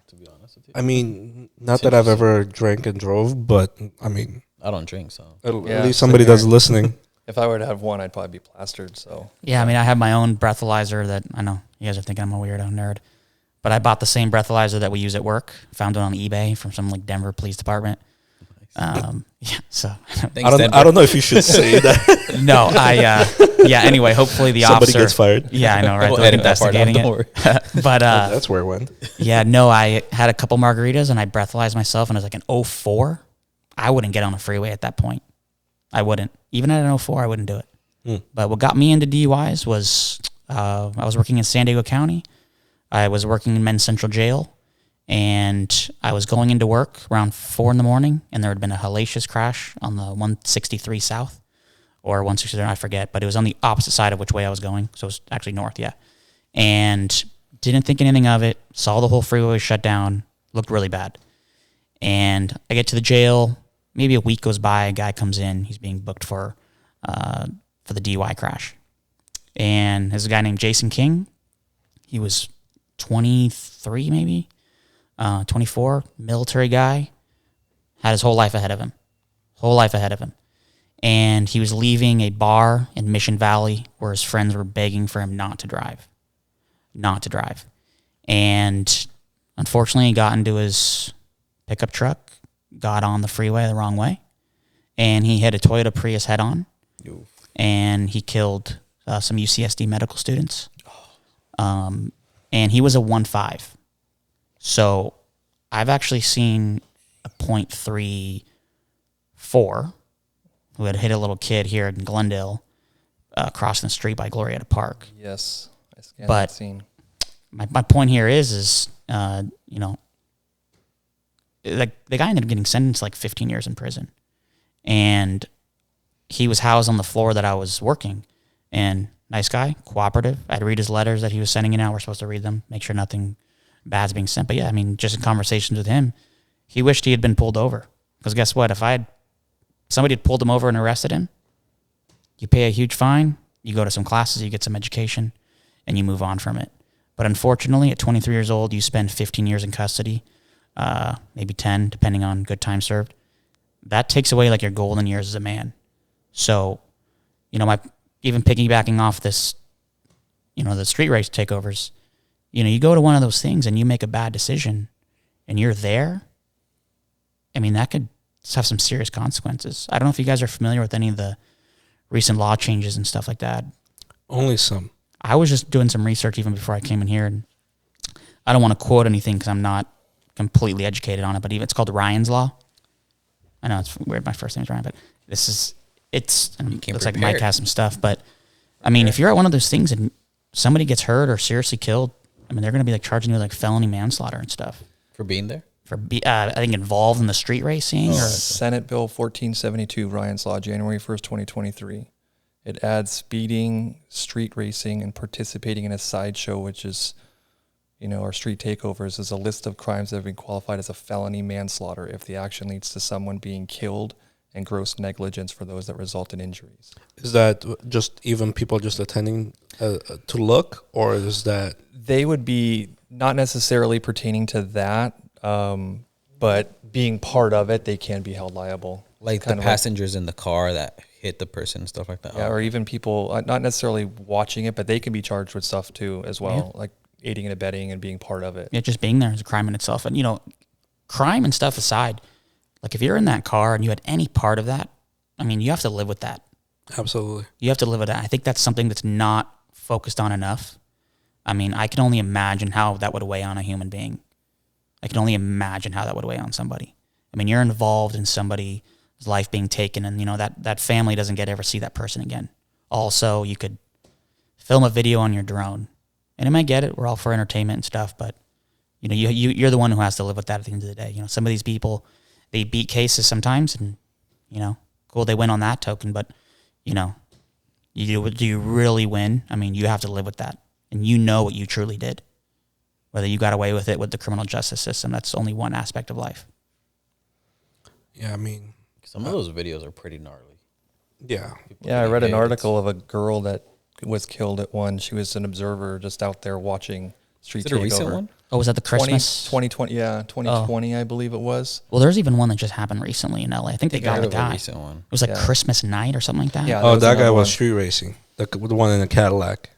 to be honest with you. I mean, not that I've ever drank and drove, but I mean, I don't drink, so at least somebody that's listening. If I were to have one, I'd probably be plastered. So yeah, I mean, I have my own breathalyzer that I know you guys are thinking I'm a weirdo nerd, but I bought the same breathalyzer that we use at work. Found it on eBay from some Denver Police Department. Yeah, so I don't know if you should say that. No, anyway, hopefully the somebody officer gets fired. Yeah, I know, right? We'll They're edit that part out, investigating don't worry. it. But That's where it went. yeah, no, I had a couple margaritas and I breathalyzed myself, and it was like an 04. I wouldn't get on a freeway at that point. I wouldn't. Even at an 04, I wouldn't do it. But what got me into DUIs was I was working in San Diego County. I was working in Men's Central Jail, and I was going into work around 4 a.m, and there had been a hellacious crash on the 163 South, or 163, I forget, but it was on the opposite side of which way I was going, so it was actually north, yeah. And didn't think anything of it, saw the whole freeway was shut down, looked really bad. And I get to the jail, maybe a week goes by, a guy comes in, he's being booked for the DUI crash. And there's a guy named Jason King. He was 23 maybe, 24, military guy, had his whole life ahead of him. And he was leaving a bar in Mission Valley where his friends were begging for him not to drive. And unfortunately, he got into his pickup truck, got on the freeway the wrong way, and he hit a Toyota Prius head on, and he killed some UCSD medical students. And he was a 1.5. So I've actually seen a .34 who had hit a little kid here in Glendale crossing the street by Glorietta Park. Yes, I scanned But that scene. My point here is you know, like the guy ended up getting sentenced like 15 years in prison, and he was housed on the floor that I was working. And nice guy, cooperative. I'd read his letters that he was sending in out. We're supposed to read them, make sure nothing bad's being sent. But yeah, I mean, just in conversations with him, he wished he had been pulled over. Because guess what? If somebody had pulled him over and arrested him, you pay a huge fine, you go to some classes, you get some education, and you move on from it. But unfortunately, at 23 years old, you spend 15 years in custody, maybe 10, depending on good time served. That takes away like your golden years as a man. So, you know, even piggybacking off this, you know, the street race takeovers, you know, you go to one of those things and you make a bad decision and you're there. I mean, that could have some serious consequences. I don't know if you guys are familiar with any of the recent law changes and stuff like that. Only some. I was just doing some research even before I came in here, and I don't want to quote anything because I'm not completely educated on it, but it's called Ryan's Law. I know it's weird. My first name's Ryan, but it looks like Mike has some stuff. But I mean, if you're at one of those things and somebody gets hurt or seriously killed, I mean, they're going to be like charging you like felony manslaughter and stuff. For being there? I think involved in the street racing. Senate Bill 1472, Ryan's Law, January 1st, 2023. It adds speeding, street racing, and participating in a sideshow, which is, you know, our street takeovers, is a list of crimes that have been qualified as a felony manslaughter if the action leads to someone being killed, and gross negligence for those that result in injuries. Is that just even people just attending to look, or is that... They would be not necessarily pertaining to that, but being part of it, they can be held liable. Like the passengers in the car that hit the person and stuff like that. Yeah, or even people, not necessarily watching it, but they can be charged with stuff too as well, like aiding and abetting and being part of it. Yeah, just being there is a crime in itself. And, you know, crime and stuff aside, like if you're in that car and you had any part of that, I mean, you have to live with that. Absolutely. You have to live with that. I think that's something that's not focused on enough. I mean, I can only imagine how that would weigh on a human being. I can only imagine how that would weigh on somebody. I mean, you're involved in somebody's life being taken, and, you know, that family doesn't get to ever see that person again. Also, you could film a video on your drone, and it might get it. We're all for entertainment and stuff, but, you know, you're the one who has to live with that at the end of the day. You know, some of these people, they beat cases sometimes, and, you know, cool, they win on that token, but, you know, do you really win? I mean, you have to live with that, and you know what you truly did. Whether you got away with it with the criminal justice system, that's only one aspect of life. Yeah, I mean... Some of those videos are pretty gnarly. Yeah. Yeah, I read an article of a girl that was killed at one. She was an observer just out there watching street takeover. Is it a recent one? Oh, was that the Christmas? 2020, yeah, 2020, I believe it was. Well, there's even one that just happened recently in LA. I think they got the guy. Recent one. It was like Christmas night or something like that. Yeah. Oh, that guy was street racing. The one in the Cadillac.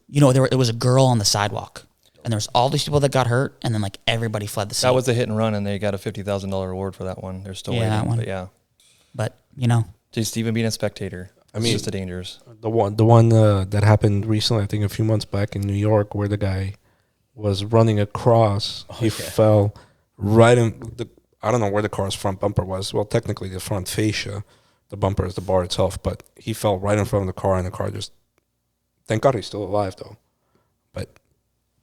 You know, there was a girl on the sidewalk, and there was all these people that got hurt, and then like everybody fled the scene. That was a hit and run, and they got a $50,000 reward for that one. They're still waiting, that one. but yeah. But, you know. Just even being a spectator. I mean, it's just a dangerous. The one that happened recently, I think a few months back in New York, where the guy was running across. He fell right in I don't know where the car's front bumper was. Well, technically the front fascia. The bumper is the bar itself, but he fell right in front of the car, and the car just... Thank God he's still alive, though. But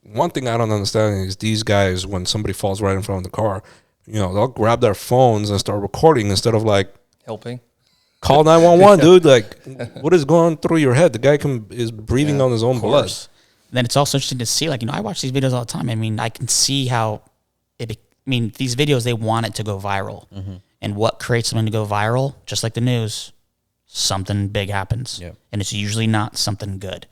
one thing I don't understand is these guys, when somebody falls right in front of the car, you know, they'll grab their phones and start recording instead of like... Helping. Call 911, dude. Like, what is going through your head? The guy is breathing on his own blood. Then it's also interesting to see, like, you know, I watch these videos all the time. I mean, I can see how these videos, they want it to go viral. Mm-hmm. And what creates something to go viral, just like the news, something big happens. Yep. And it's usually not something good.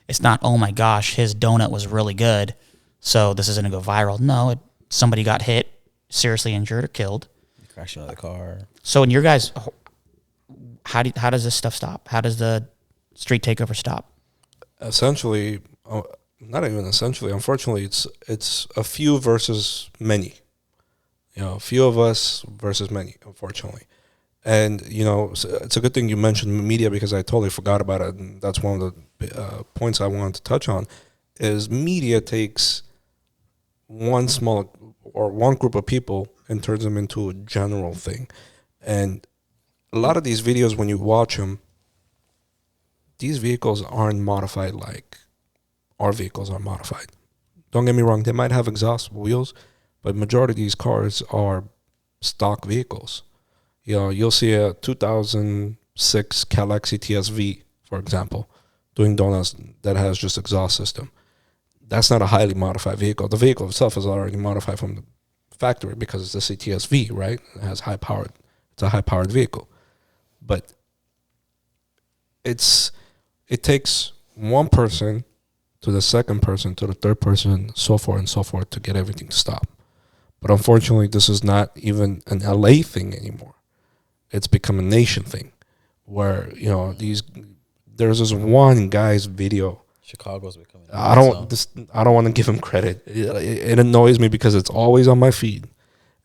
It's not, oh my gosh, his donut was really good, so this is going to go viral. No, somebody got hit, seriously injured or killed. Crashed into the car. So in your guys, how does this stuff stop? How does the street takeover stop? Essentially, not even essentially. Unfortunately, it's a few versus many. You know, a few of us versus many. Unfortunately, and you know, it's a good thing you mentioned media because I totally forgot about it. And that's one of the points I wanted to touch on. Is media takes one small or one group of people and turns them into a general thing, and a lot of these videos when you watch them, these vehicles aren't modified like our vehicles are modified. Don't get me wrong, they might have exhaust wheels, but majority of these cars are stock vehicles. You know, you'll see a 2006 Cadillac CTS-V, for example, doing donuts that has just exhaust system. That's not a highly modified vehicle. The vehicle itself is already modified from the factory because it's a CTS-V, right? It has high powered. It's a high-powered vehicle. But it takes one person to the second person to the third person, so forth and so forth, to get everything to stop. But unfortunately, this is not even an LA thing anymore. It's become a nation thing, where you know there's this one guy's video. Chicago's becoming. I don't want to give him credit. It annoys me because it's always on my feed,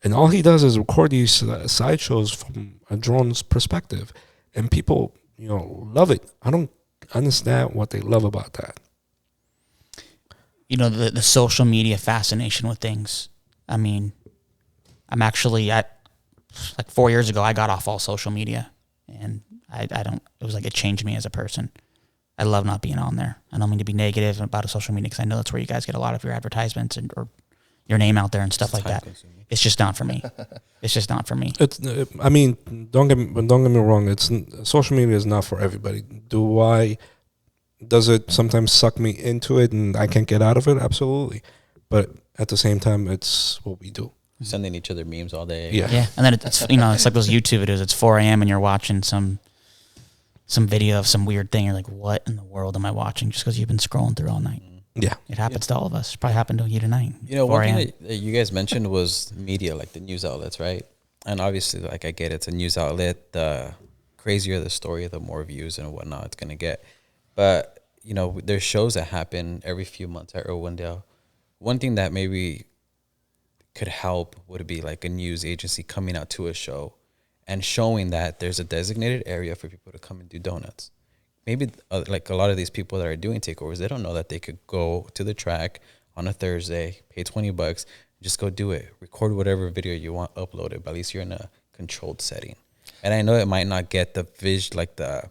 and all he does is record these sideshows from a drone's perspective, and people love it. I don't understand what they love about that. You know, the social media fascination with things. I mean, I'm actually like 4 years ago, I got off all social media, and I don't. It was like it changed me as a person. I love not being on there. I don't mean to be negative about a social media because I know that's where you guys get a lot of your advertisements or your name out there and stuff like that. It's just not for me. It's just not for me. I mean, don't get me wrong. Social media is not for everybody. Does it sometimes suck me into it and I can't get out of it? Absolutely. But at the same time, it's what we do. Sending each other memes all day. Yeah. And then it's it's like those YouTube videos. It's 4 a.m. and you're watching some video of some weird thing. You're like, what in the world am I watching? Just because you've been scrolling through all night. Yeah. It happens to all of us. It probably happened to you tonight. You know, one thing that you guys mentioned was media, like the news outlets, right? And obviously, like I get it, it's a news outlet. The crazier the story, the more views and whatnot it's going to get. But, there's shows that happen every few months at Irwindale. One thing that maybe could help would be like a news agency coming out to a show and showing that there's a designated area for people to come and do donuts. Maybe like a lot of these people that are doing takeovers, they don't know that they could go to the track on a Thursday, pay $20, just go do it. Record whatever video you want, upload it. But at least you're in a controlled setting. And I know it might not get the the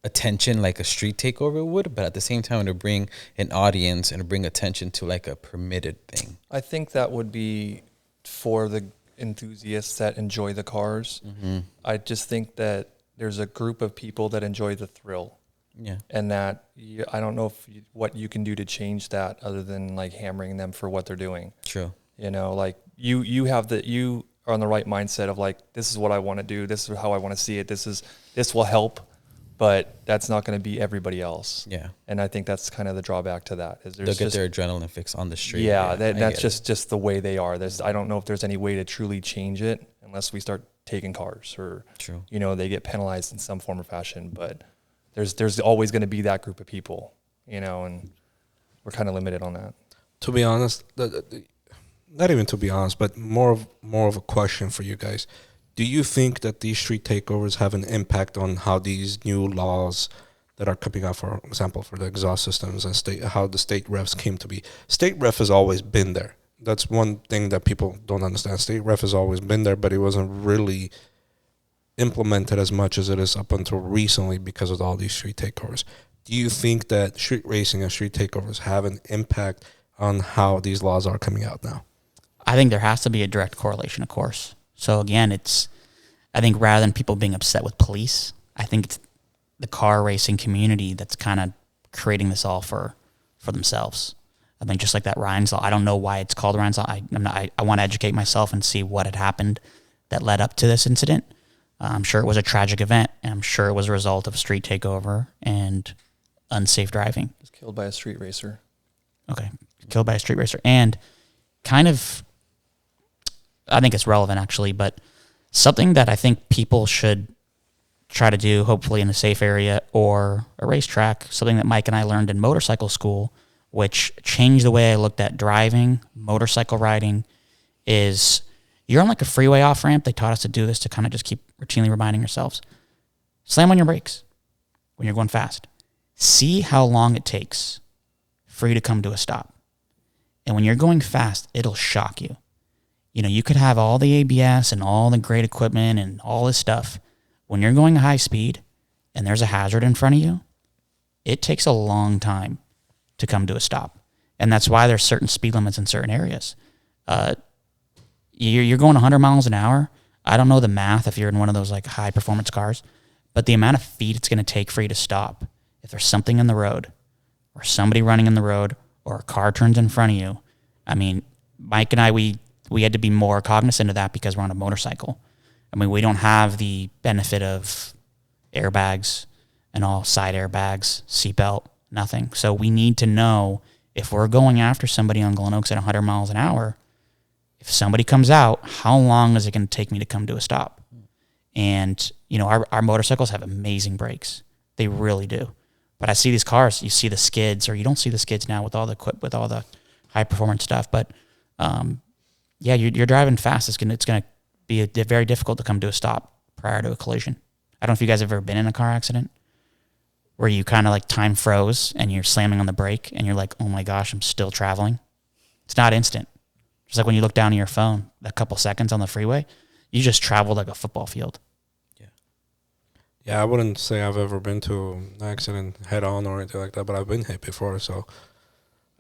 attention like a street takeover would, but at the same time, to bring an audience and bring attention to like a permitted thing. I think that would be for the enthusiasts that enjoy the cars. Mm-hmm. I just think that there's a group of people that enjoy the thrill. Yeah. And that I don't know what you can do to change that other than like hammering them for what they're doing. True. Like you are on the right mindset of like, this is what I want to do. This is how I want to see it. This will help, but that's not going to be everybody else. Yeah. And I think that's kind of the drawback to that. Is they'll get their adrenaline fix on the street. Yeah. That's just the way they are. I don't know if there's any way to truly change it unless we start taking cars or, True. They get penalized in some form or fashion, but there's always going to be that group of people, and we're kind of limited on that. To be honest, not even to be honest, but more of a question for you guys. Do you think that these street takeovers have an impact on how these new laws that are coming out, for example, for the exhaust systems and how the state refs came to be? State ref has always been there. That's one thing that people don't understand. State ref has always been there, but it wasn't really implemented as much as it is up until recently because of all these street takeovers. Do you think that street racing and street takeovers have an impact on how these laws are coming out now? I think there has to be a direct correlation, of course. So again, I think rather than people being upset with police, I think it's the car racing community that's kind of creating this all for themselves. I think just like that Ryan's Law, I don't know why it's called Ryan's Law. I want to educate myself and see what had happened that led up to this incident. I'm sure it was a tragic event, and I'm sure it was a result of a street takeover and unsafe driving. He was killed by a street racer. Okay, killed by a street racer. And kind of, I think it's relevant actually, but something that I think people should try to do, hopefully in a safe area or a racetrack, something that Mike and I learned in motorcycle school which changed the way I looked at driving, motorcycle riding, is you're on like a freeway off-ramp. They taught us to do this to kind of just keep routinely reminding ourselves. Slam on your brakes when you're going fast. See how long it takes for you to come to a stop. And when you're going fast, it'll shock you. You know, you could have all the ABS and all the great equipment and all this stuff. When you're going high speed and there's a hazard in front of you, it takes a long time to come to a stop. And that's why there's certain speed limits in certain areas. You're going 100 miles an hour. I don't know the math if you're in one of those like high performance cars, but the amount of feet it's going to take for you to stop if there's something in the road or somebody running in the road or a car turns in front of you. I mean, Mike and I, we had to be more cognizant of that because we're on a motorcycle. I mean, we don't have the benefit of airbags and all side airbags, seatbelt, nothing. So we need to know if we're going after somebody on Glen Oaks at 100 miles an hour, if somebody comes out, how long is it going to take me to come to a stop? And, you know, our motorcycles have amazing brakes. They really do. But I see these cars, you see the skids, or you don't see the skids now with all the high performance stuff. But yeah, you're driving fast. It's gonna be very difficult to come to a stop prior to a collision. I don't know if you guys have ever been in a car accident where you kind of like time froze and you're slamming on the brake and you're like, oh my gosh, I'm still traveling. It's not instant. Just like when you look down at your phone, a couple seconds on the freeway, you just traveled like a football field. Yeah, I wouldn't say I've ever been to an accident head on or anything like that, but I've been hit before. So,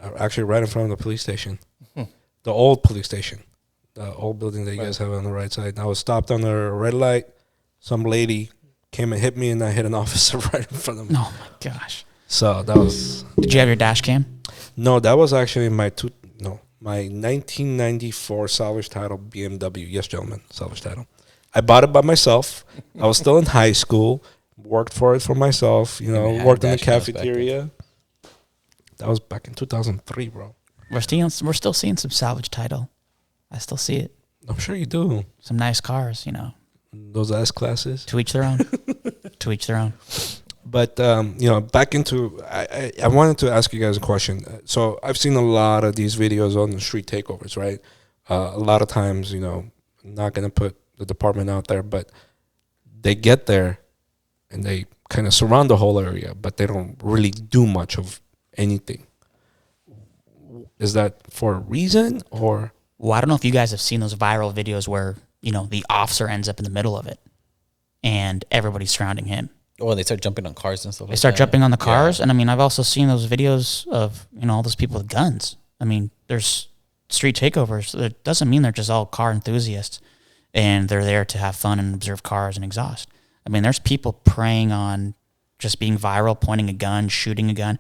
actually, right in front of the police station, the old police station, the old building that you guys have on the right side. I was stopped on a red light. Some lady came and hit me, and I hit an officer right in front of me. Oh my gosh! So that was. Did you have your dash cam? No, that was actually my 1994 salvage title BMW. Yes, gentlemen, salvage title. I bought it by myself. I was still in high school. Worked for it for myself. You know, worked in the cafeteria. That was back in 2003, bro. We're still seeing some salvage title. I still see it. I'm sure you do. Some nice cars, you know. Those S classes. To each their own. To each their own. But you know, back into I wanted to ask you guys a question. So I've seen a lot of these videos on the street takeovers, right? A lot of times, you know, I'm not gonna put the department out there, but they get there and they kind of surround the whole area, but they don't really do much of anything. Is that for a reason or? Well, I don't know if you guys have seen those viral videos where, you know, the officer ends up in the middle of it and everybody's surrounding him. Oh, they start jumping on cars and stuff. They start jumping on the cars. Yeah. And I mean, I've also seen those videos of, you know, all those people with guns. I mean, there's street takeovers. It doesn't mean they're just all car enthusiasts and they're there to have fun and observe cars and exhaust. I mean, there's people preying on just being viral, pointing a gun, shooting a gun.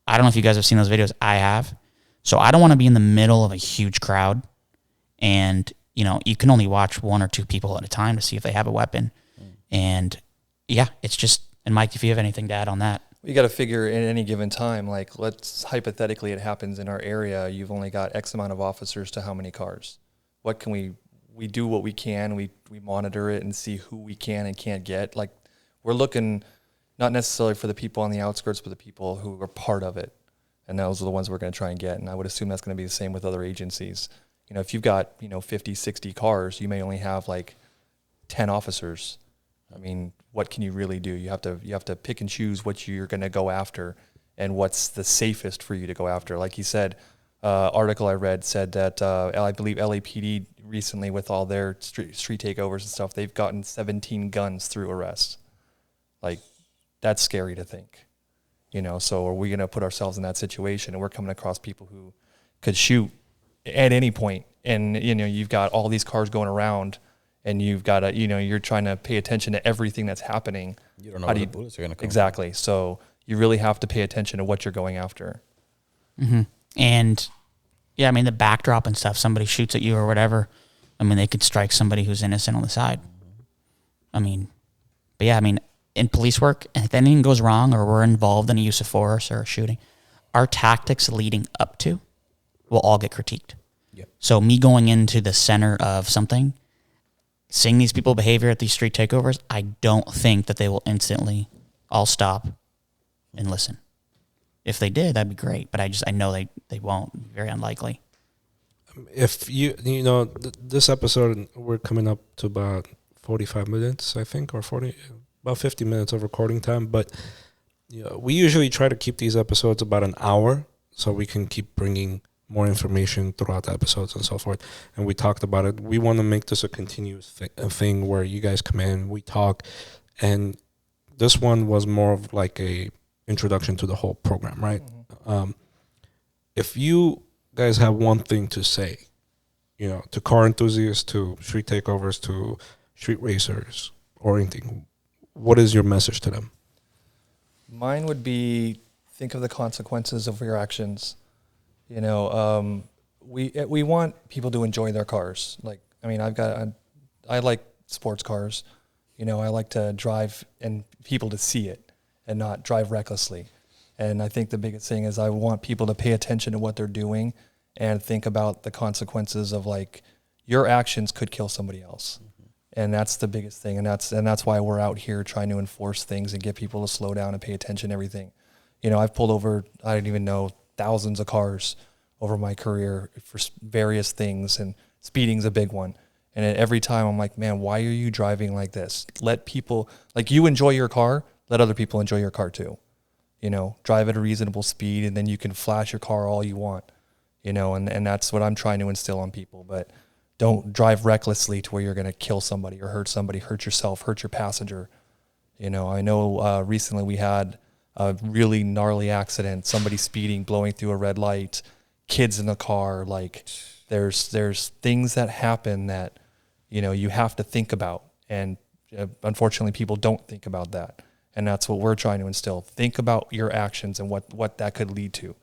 I don't know if you guys have seen those videos. I have. So I don't want to be in the middle of a huge crowd. And, you know, you can only watch one or two people at a time to see if they have a weapon. And, yeah, it's just, and Mike, if you have anything to add on that. You got to figure at any given time, like, let's hypothetically it happens in our area. You've only got X amount of officers to how many cars? What can we do what we can. We monitor it and see who we can and can't get. Like, we're looking not necessarily for the people on the outskirts, but the people who are part of it. And those are the ones we're going to try and get. And I would assume that's going to be the same with other agencies. You know, if you've got, you know, 50, 60 cars, you may only have like 10 officers. I mean, what can you really do? You have to pick and choose what you're going to go after and what's the safest for you to go after. Like you said, article I read said that I believe LAPD recently, with all their street takeovers and stuff, they've gotten 17 guns through arrests. Like, that's scary to think, you know. So are we going to put ourselves in that situation? And we're coming across people who could shoot at any point, and you know, you've got all these cars going around, and you've got to, you know, you're trying to pay attention to everything that's happening. You don't know where the bullets are going to come exactly from. So you really have to pay attention to what you're going after. Mm-hmm. And yeah, I mean, the backdrop and stuff, somebody shoots at you or whatever, I mean, they could strike somebody who's innocent on the side. I mean, but yeah, I mean, in police work, if anything goes wrong or we're involved in a use of force or a shooting, our tactics leading up to will all get critiqued. Yep. So me going into the center of something, seeing these people behavior at these street takeovers, I don't think that they will instantly all stop and listen. If they did, that'd be great. But I know they won't. Very unlikely. If this episode, we're coming up to about 45 minutes, I think, or about 50 minutes of recording time. But we usually try to keep these episodes about an hour so we can keep bringing more information throughout the episodes and so forth. And we talked about it. We want to make this a continuous thing where you guys come in, we talk, and this one was more of like a introduction to the whole program, right? Mm-hmm. If you guys have one thing to say, to car enthusiasts, to street takeovers, to street racers, or anything, what is your message to them? Mine would be, think of the consequences of your actions. We want people to enjoy their cars. I like sports cars. I like to drive and people to see it and not drive recklessly. And I think the biggest thing is I want people to pay attention to what they're doing and think about the consequences of your actions could kill somebody else. Mm-hmm. And that's the biggest thing. And that's why we're out here trying to enforce things and get people to slow down and pay attention to everything. I've pulled over, I don't even know, thousands of cars over my career for various things, and speeding's a big one. And every time I'm like, man, why are you driving like this? Let people, you enjoy your car, let other people enjoy your car too. Drive at a reasonable speed, and then you can flash your car all you want, and that's what I'm trying to instill on people. But don't drive recklessly to where you're going to kill somebody or hurt somebody, hurt yourself, hurt your passenger. I know recently we had a really gnarly accident, somebody speeding, blowing through a red light, kids in the car. There's things that happen that, you have to think about. And unfortunately, people don't think about that. And that's what we're trying to instill. Think about your actions and what that could lead to.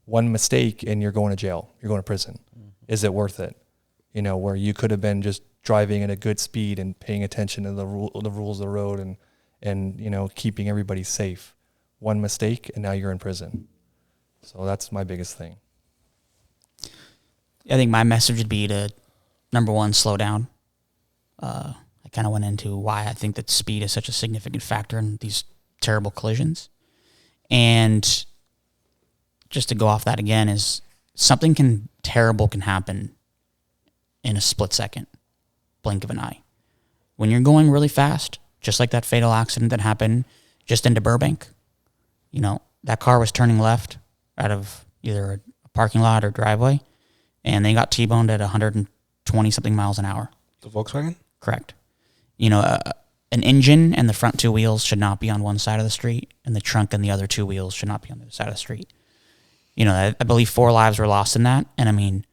One mistake and you're going to jail. You're going to prison. Mm-hmm. Is it worth it? Where you could have been just driving at a good speed and paying attention to the rules of the road and keeping everybody safe. One mistake and now you're in prison. So that's my biggest thing. I think my message would be to, number one, slow down. I kind of went into why I think that speed is such a significant factor in these terrible collisions. And just to go off that again is something terrible can happen in a split second, blink of an eye. When you're going really fast, just like that fatal accident that happened just into Burbank, that car was turning left out of either a parking lot or driveway, and they got T-boned at 120-something miles an hour. The Volkswagen? Correct. An engine and the front two wheels should not be on one side of the street, and the trunk and the other two wheels should not be on the other side of the street. I believe 4 lives were lost in that, and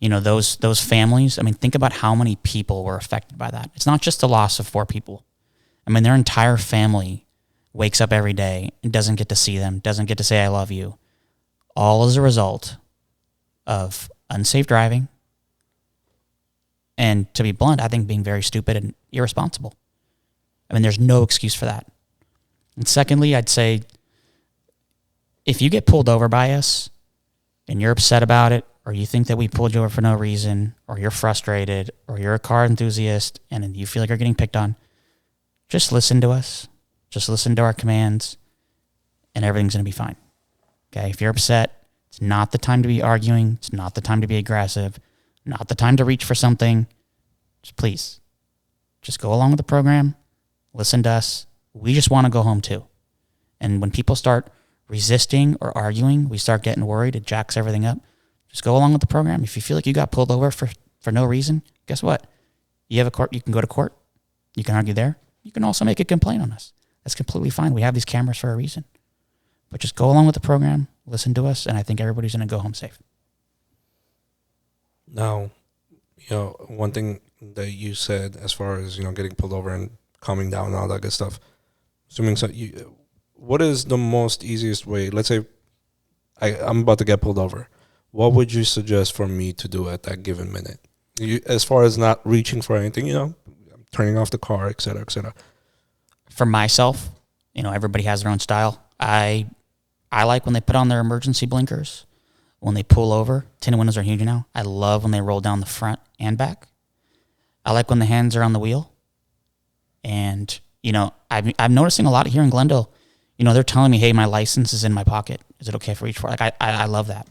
those families, think about how many people were affected by that. It's not just the loss of 4 people. Their entire family wakes up every day and doesn't get to see them, doesn't get to say, I love you. All as a result of unsafe driving. And to be blunt, I think being very stupid and irresponsible. There's no excuse for that. And secondly, I'd say if you get pulled over by us and you're upset about it, or you think that we pulled you over for no reason, or you're frustrated, or you're a car enthusiast and you feel like you're getting picked on, just listen to us. Just listen to our commands, and everything's going to be fine. Okay? If you're upset, it's not the time to be arguing. It's not the time to be aggressive. Not the time to reach for something. Just go along with the program. Listen to us. We just want to go home too. And when people start resisting or arguing, we start getting worried. It jacks everything up. Just go along with the program. If you feel like you got pulled over for no reason, guess what? You have a court. You can go to court. You can argue there. You can also make a complaint on us. That's completely fine. We have these cameras for a reason. But just go along with the program, listen to us, and I think everybody's going to go home safe. Now, one thing that you said as far as, getting pulled over and calming down and all that good stuff, assuming so, what is the most easiest way? Let's say I'm about to get pulled over. What would you suggest for me to do at that given minute? As far as not reaching for anything, turning off the car, et cetera, et cetera. For myself, everybody has their own style. I like when they put on their emergency blinkers, when they pull over. Tinted windows are huge now. I love when they roll down the front and back. I like when the hands are on the wheel. And, I'm noticing a lot here in Glendale, You know, they're telling me, hey, my license is in my pocket. Is it okay for each floor? Like, I love that.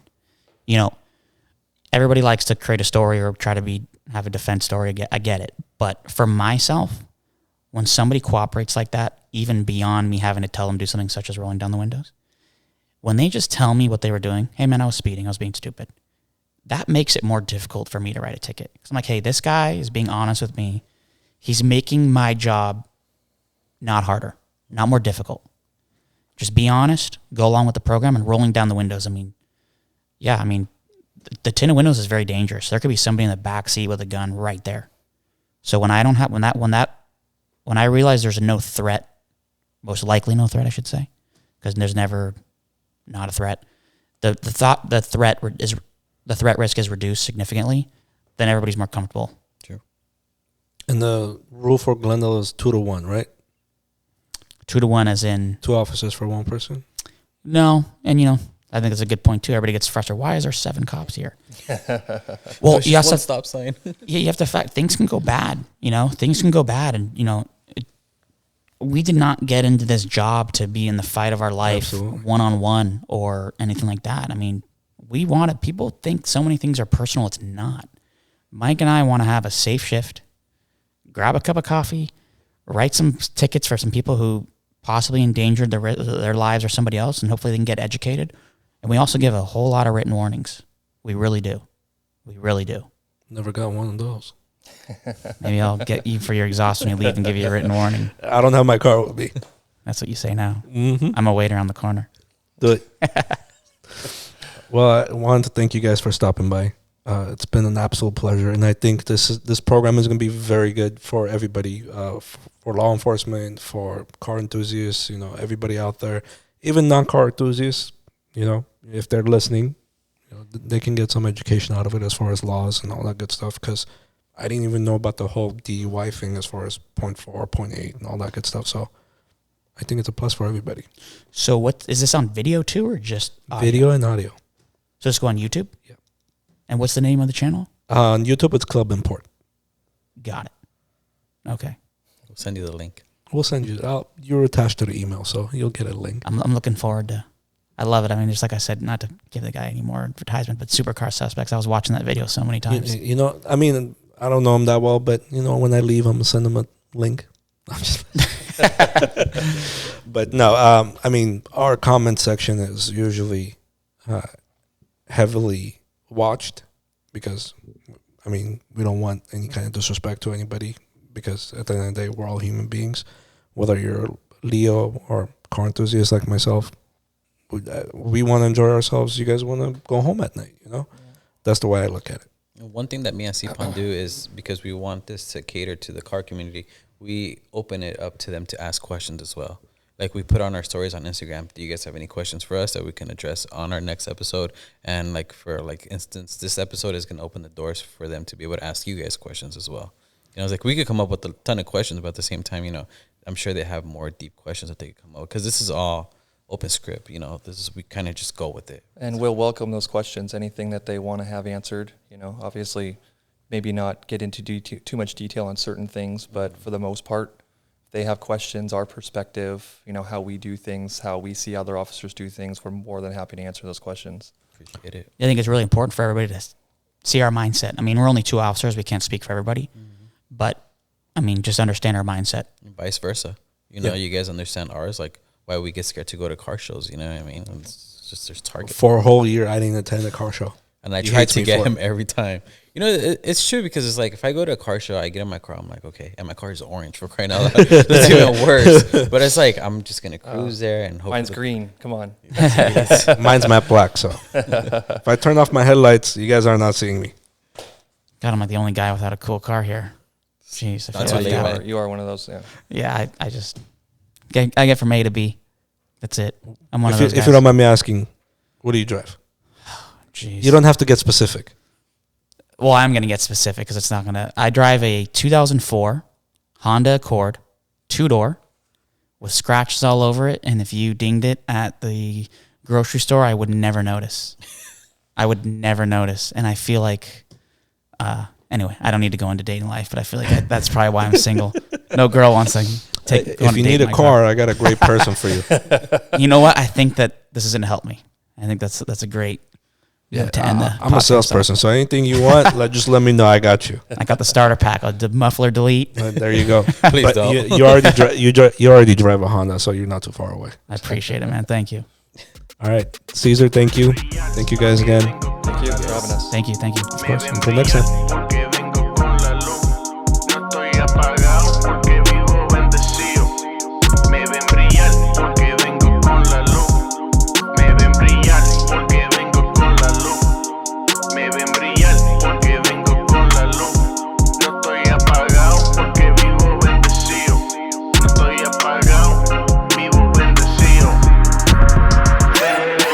You know, everybody likes to create a story or try to have a defense story. I get it. But for myself, when somebody cooperates like that, even beyond me having to tell them to do something such as rolling down the windows, when they just tell me what they were doing, hey, man, I was speeding, I was being stupid, that makes it more difficult for me to write a ticket. Because I'm like, hey, this guy is being honest with me. He's making my job not harder, not more difficult. Just be honest, go along with the program, and rolling down the windows. I mean, the tinted windows is very dangerous. There could be somebody in the back seat with a gun right there. So when I realize there's no threat, most likely no threat, I should say, because there's never not a threat. The threat risk is reduced significantly. Then everybody's more comfortable. True. And the rule for Glendale is 2-to-1, right? 2-to-1 as in 2 officers for 1 person. No, and I think it's a good point too. Everybody gets frustrated. Why is there 7 cops here? Well, you have to stop sign. you have to fact things can go bad. Things can go bad, and we did not get into this job to be in the fight of our life, one-on-one or anything like that. I mean, people think so many things are personal. It's not. Mike and I want to have a safe shift, grab a cup of coffee, write some tickets for some people who possibly endangered their lives or somebody else, and hopefully they can get educated. And we also give a whole lot of written warnings. We really do. We really do. Never got one of those. Maybe I'll get you for your exhaust when you leave and give you a written warning. I don't have my car with me. That's what you say now. Mm-hmm. I'm a waiter on the corner. Do it. Well, I wanted to thank you guys for stopping by. It's been an absolute pleasure, and I think this program is going to be very good for everybody, for law enforcement, for car enthusiasts, everybody out there, even non-car enthusiasts, if they're listening, they can get some education out of it as far as laws and all that good stuff, because I didn't even know about the whole DUI thing as far as 0.4, 0.8, and all that good stuff, so I think it's a plus for everybody. So what is this on video too, or just audio? Video and audio. So just go on YouTube? Yeah. And what's the name of the channel? On YouTube, it's ClubImport. Got it. Okay. We'll send you the link. We'll send you. You're attached to the email, so you'll get a link. I'm looking forward to. I love it. I mean, just like I said, not to give the guy any more advertisement, but Supercar Suspects. I was watching that video so many times. I mean, I don't know him that well, but when I leave, I'm gonna send him a link. I'm just. But no, I mean, our comment section is usually heavily watched because, I mean, we don't want any kind of disrespect to anybody, because at the end of the day, we're all human beings. Whether you're Leo or car enthusiast like myself, we want to enjoy ourselves. You guys want to go home at night, That's the way I look at it. One thing that me and Sipan do is, because we want this to cater to the car community, we open it up to them to ask questions as well. Like, we put on our stories on Instagram. Do you guys have any questions for us that we can address on our next episode? And for instance, this episode is going to open the doors for them to be able to ask you guys questions as well. It's like we could come up with a ton of questions, but at the same time, I'm sure they have more deep questions that they could come up with, because this is all open script. We kind of just go with it. And we'll welcome those questions, anything that they want to have answered. Obviously, maybe not get into too much detail on certain things, but for the most part, they have questions, our perspective, how we do things, how we see other officers do things. We're more than happy to answer those questions. Appreciate it. I think it's really important for everybody to see our mindset. I mean, we're only 2 officers. We can't speak for everybody. Mm-hmm. But, I mean, just understand our mindset. And vice versa. You guys understand ours, like why we get scared to go to car shows. You know what I mean? It's just there's target. For a whole year, I didn't attend a car show. And I tried to get him every time. It's true, because it's like, if I go to a car show, I get in my car, I'm like, okay, and my car is orange, for crying out loud. That's even worse. But it's like, I'm just going to cruise there and hope. Mine's green. Come on. Mine's matte black, so if I turn off my headlights, you guys are not seeing me. God, I'm like the only guy without a cool car here. Jeez. That's what you are one of those, yeah. Yeah, I just get from A to B. That's it. I'm one of those guys. If you don't mind me asking, what do you drive? Jeez. You don't have to get specific. Well, I'm going to get specific, because it's not going to. I drive a 2004 Honda Accord 2-door with scratches all over it, and if you dinged it at the grocery store, I would never notice. I would never notice, and I feel like, anyway, I don't need to go into dating life, but I feel like that's probably why I'm single. No girl wants to take. If you need a car, I got a great person for you. You know what? I think that this is gonna help me. I think that's a great. Yeah, to end the I'm a salesperson, so anything you want, just let me know. I got you. I got the starter pack. The muffler delete. There you go. Please But don't. you already drive a Honda, so you're not too far away. I appreciate it, man. Thank you. All right, Caesar. Thank you. Thank you guys again. Thank you for having us. Thank you. Of course. Until next time.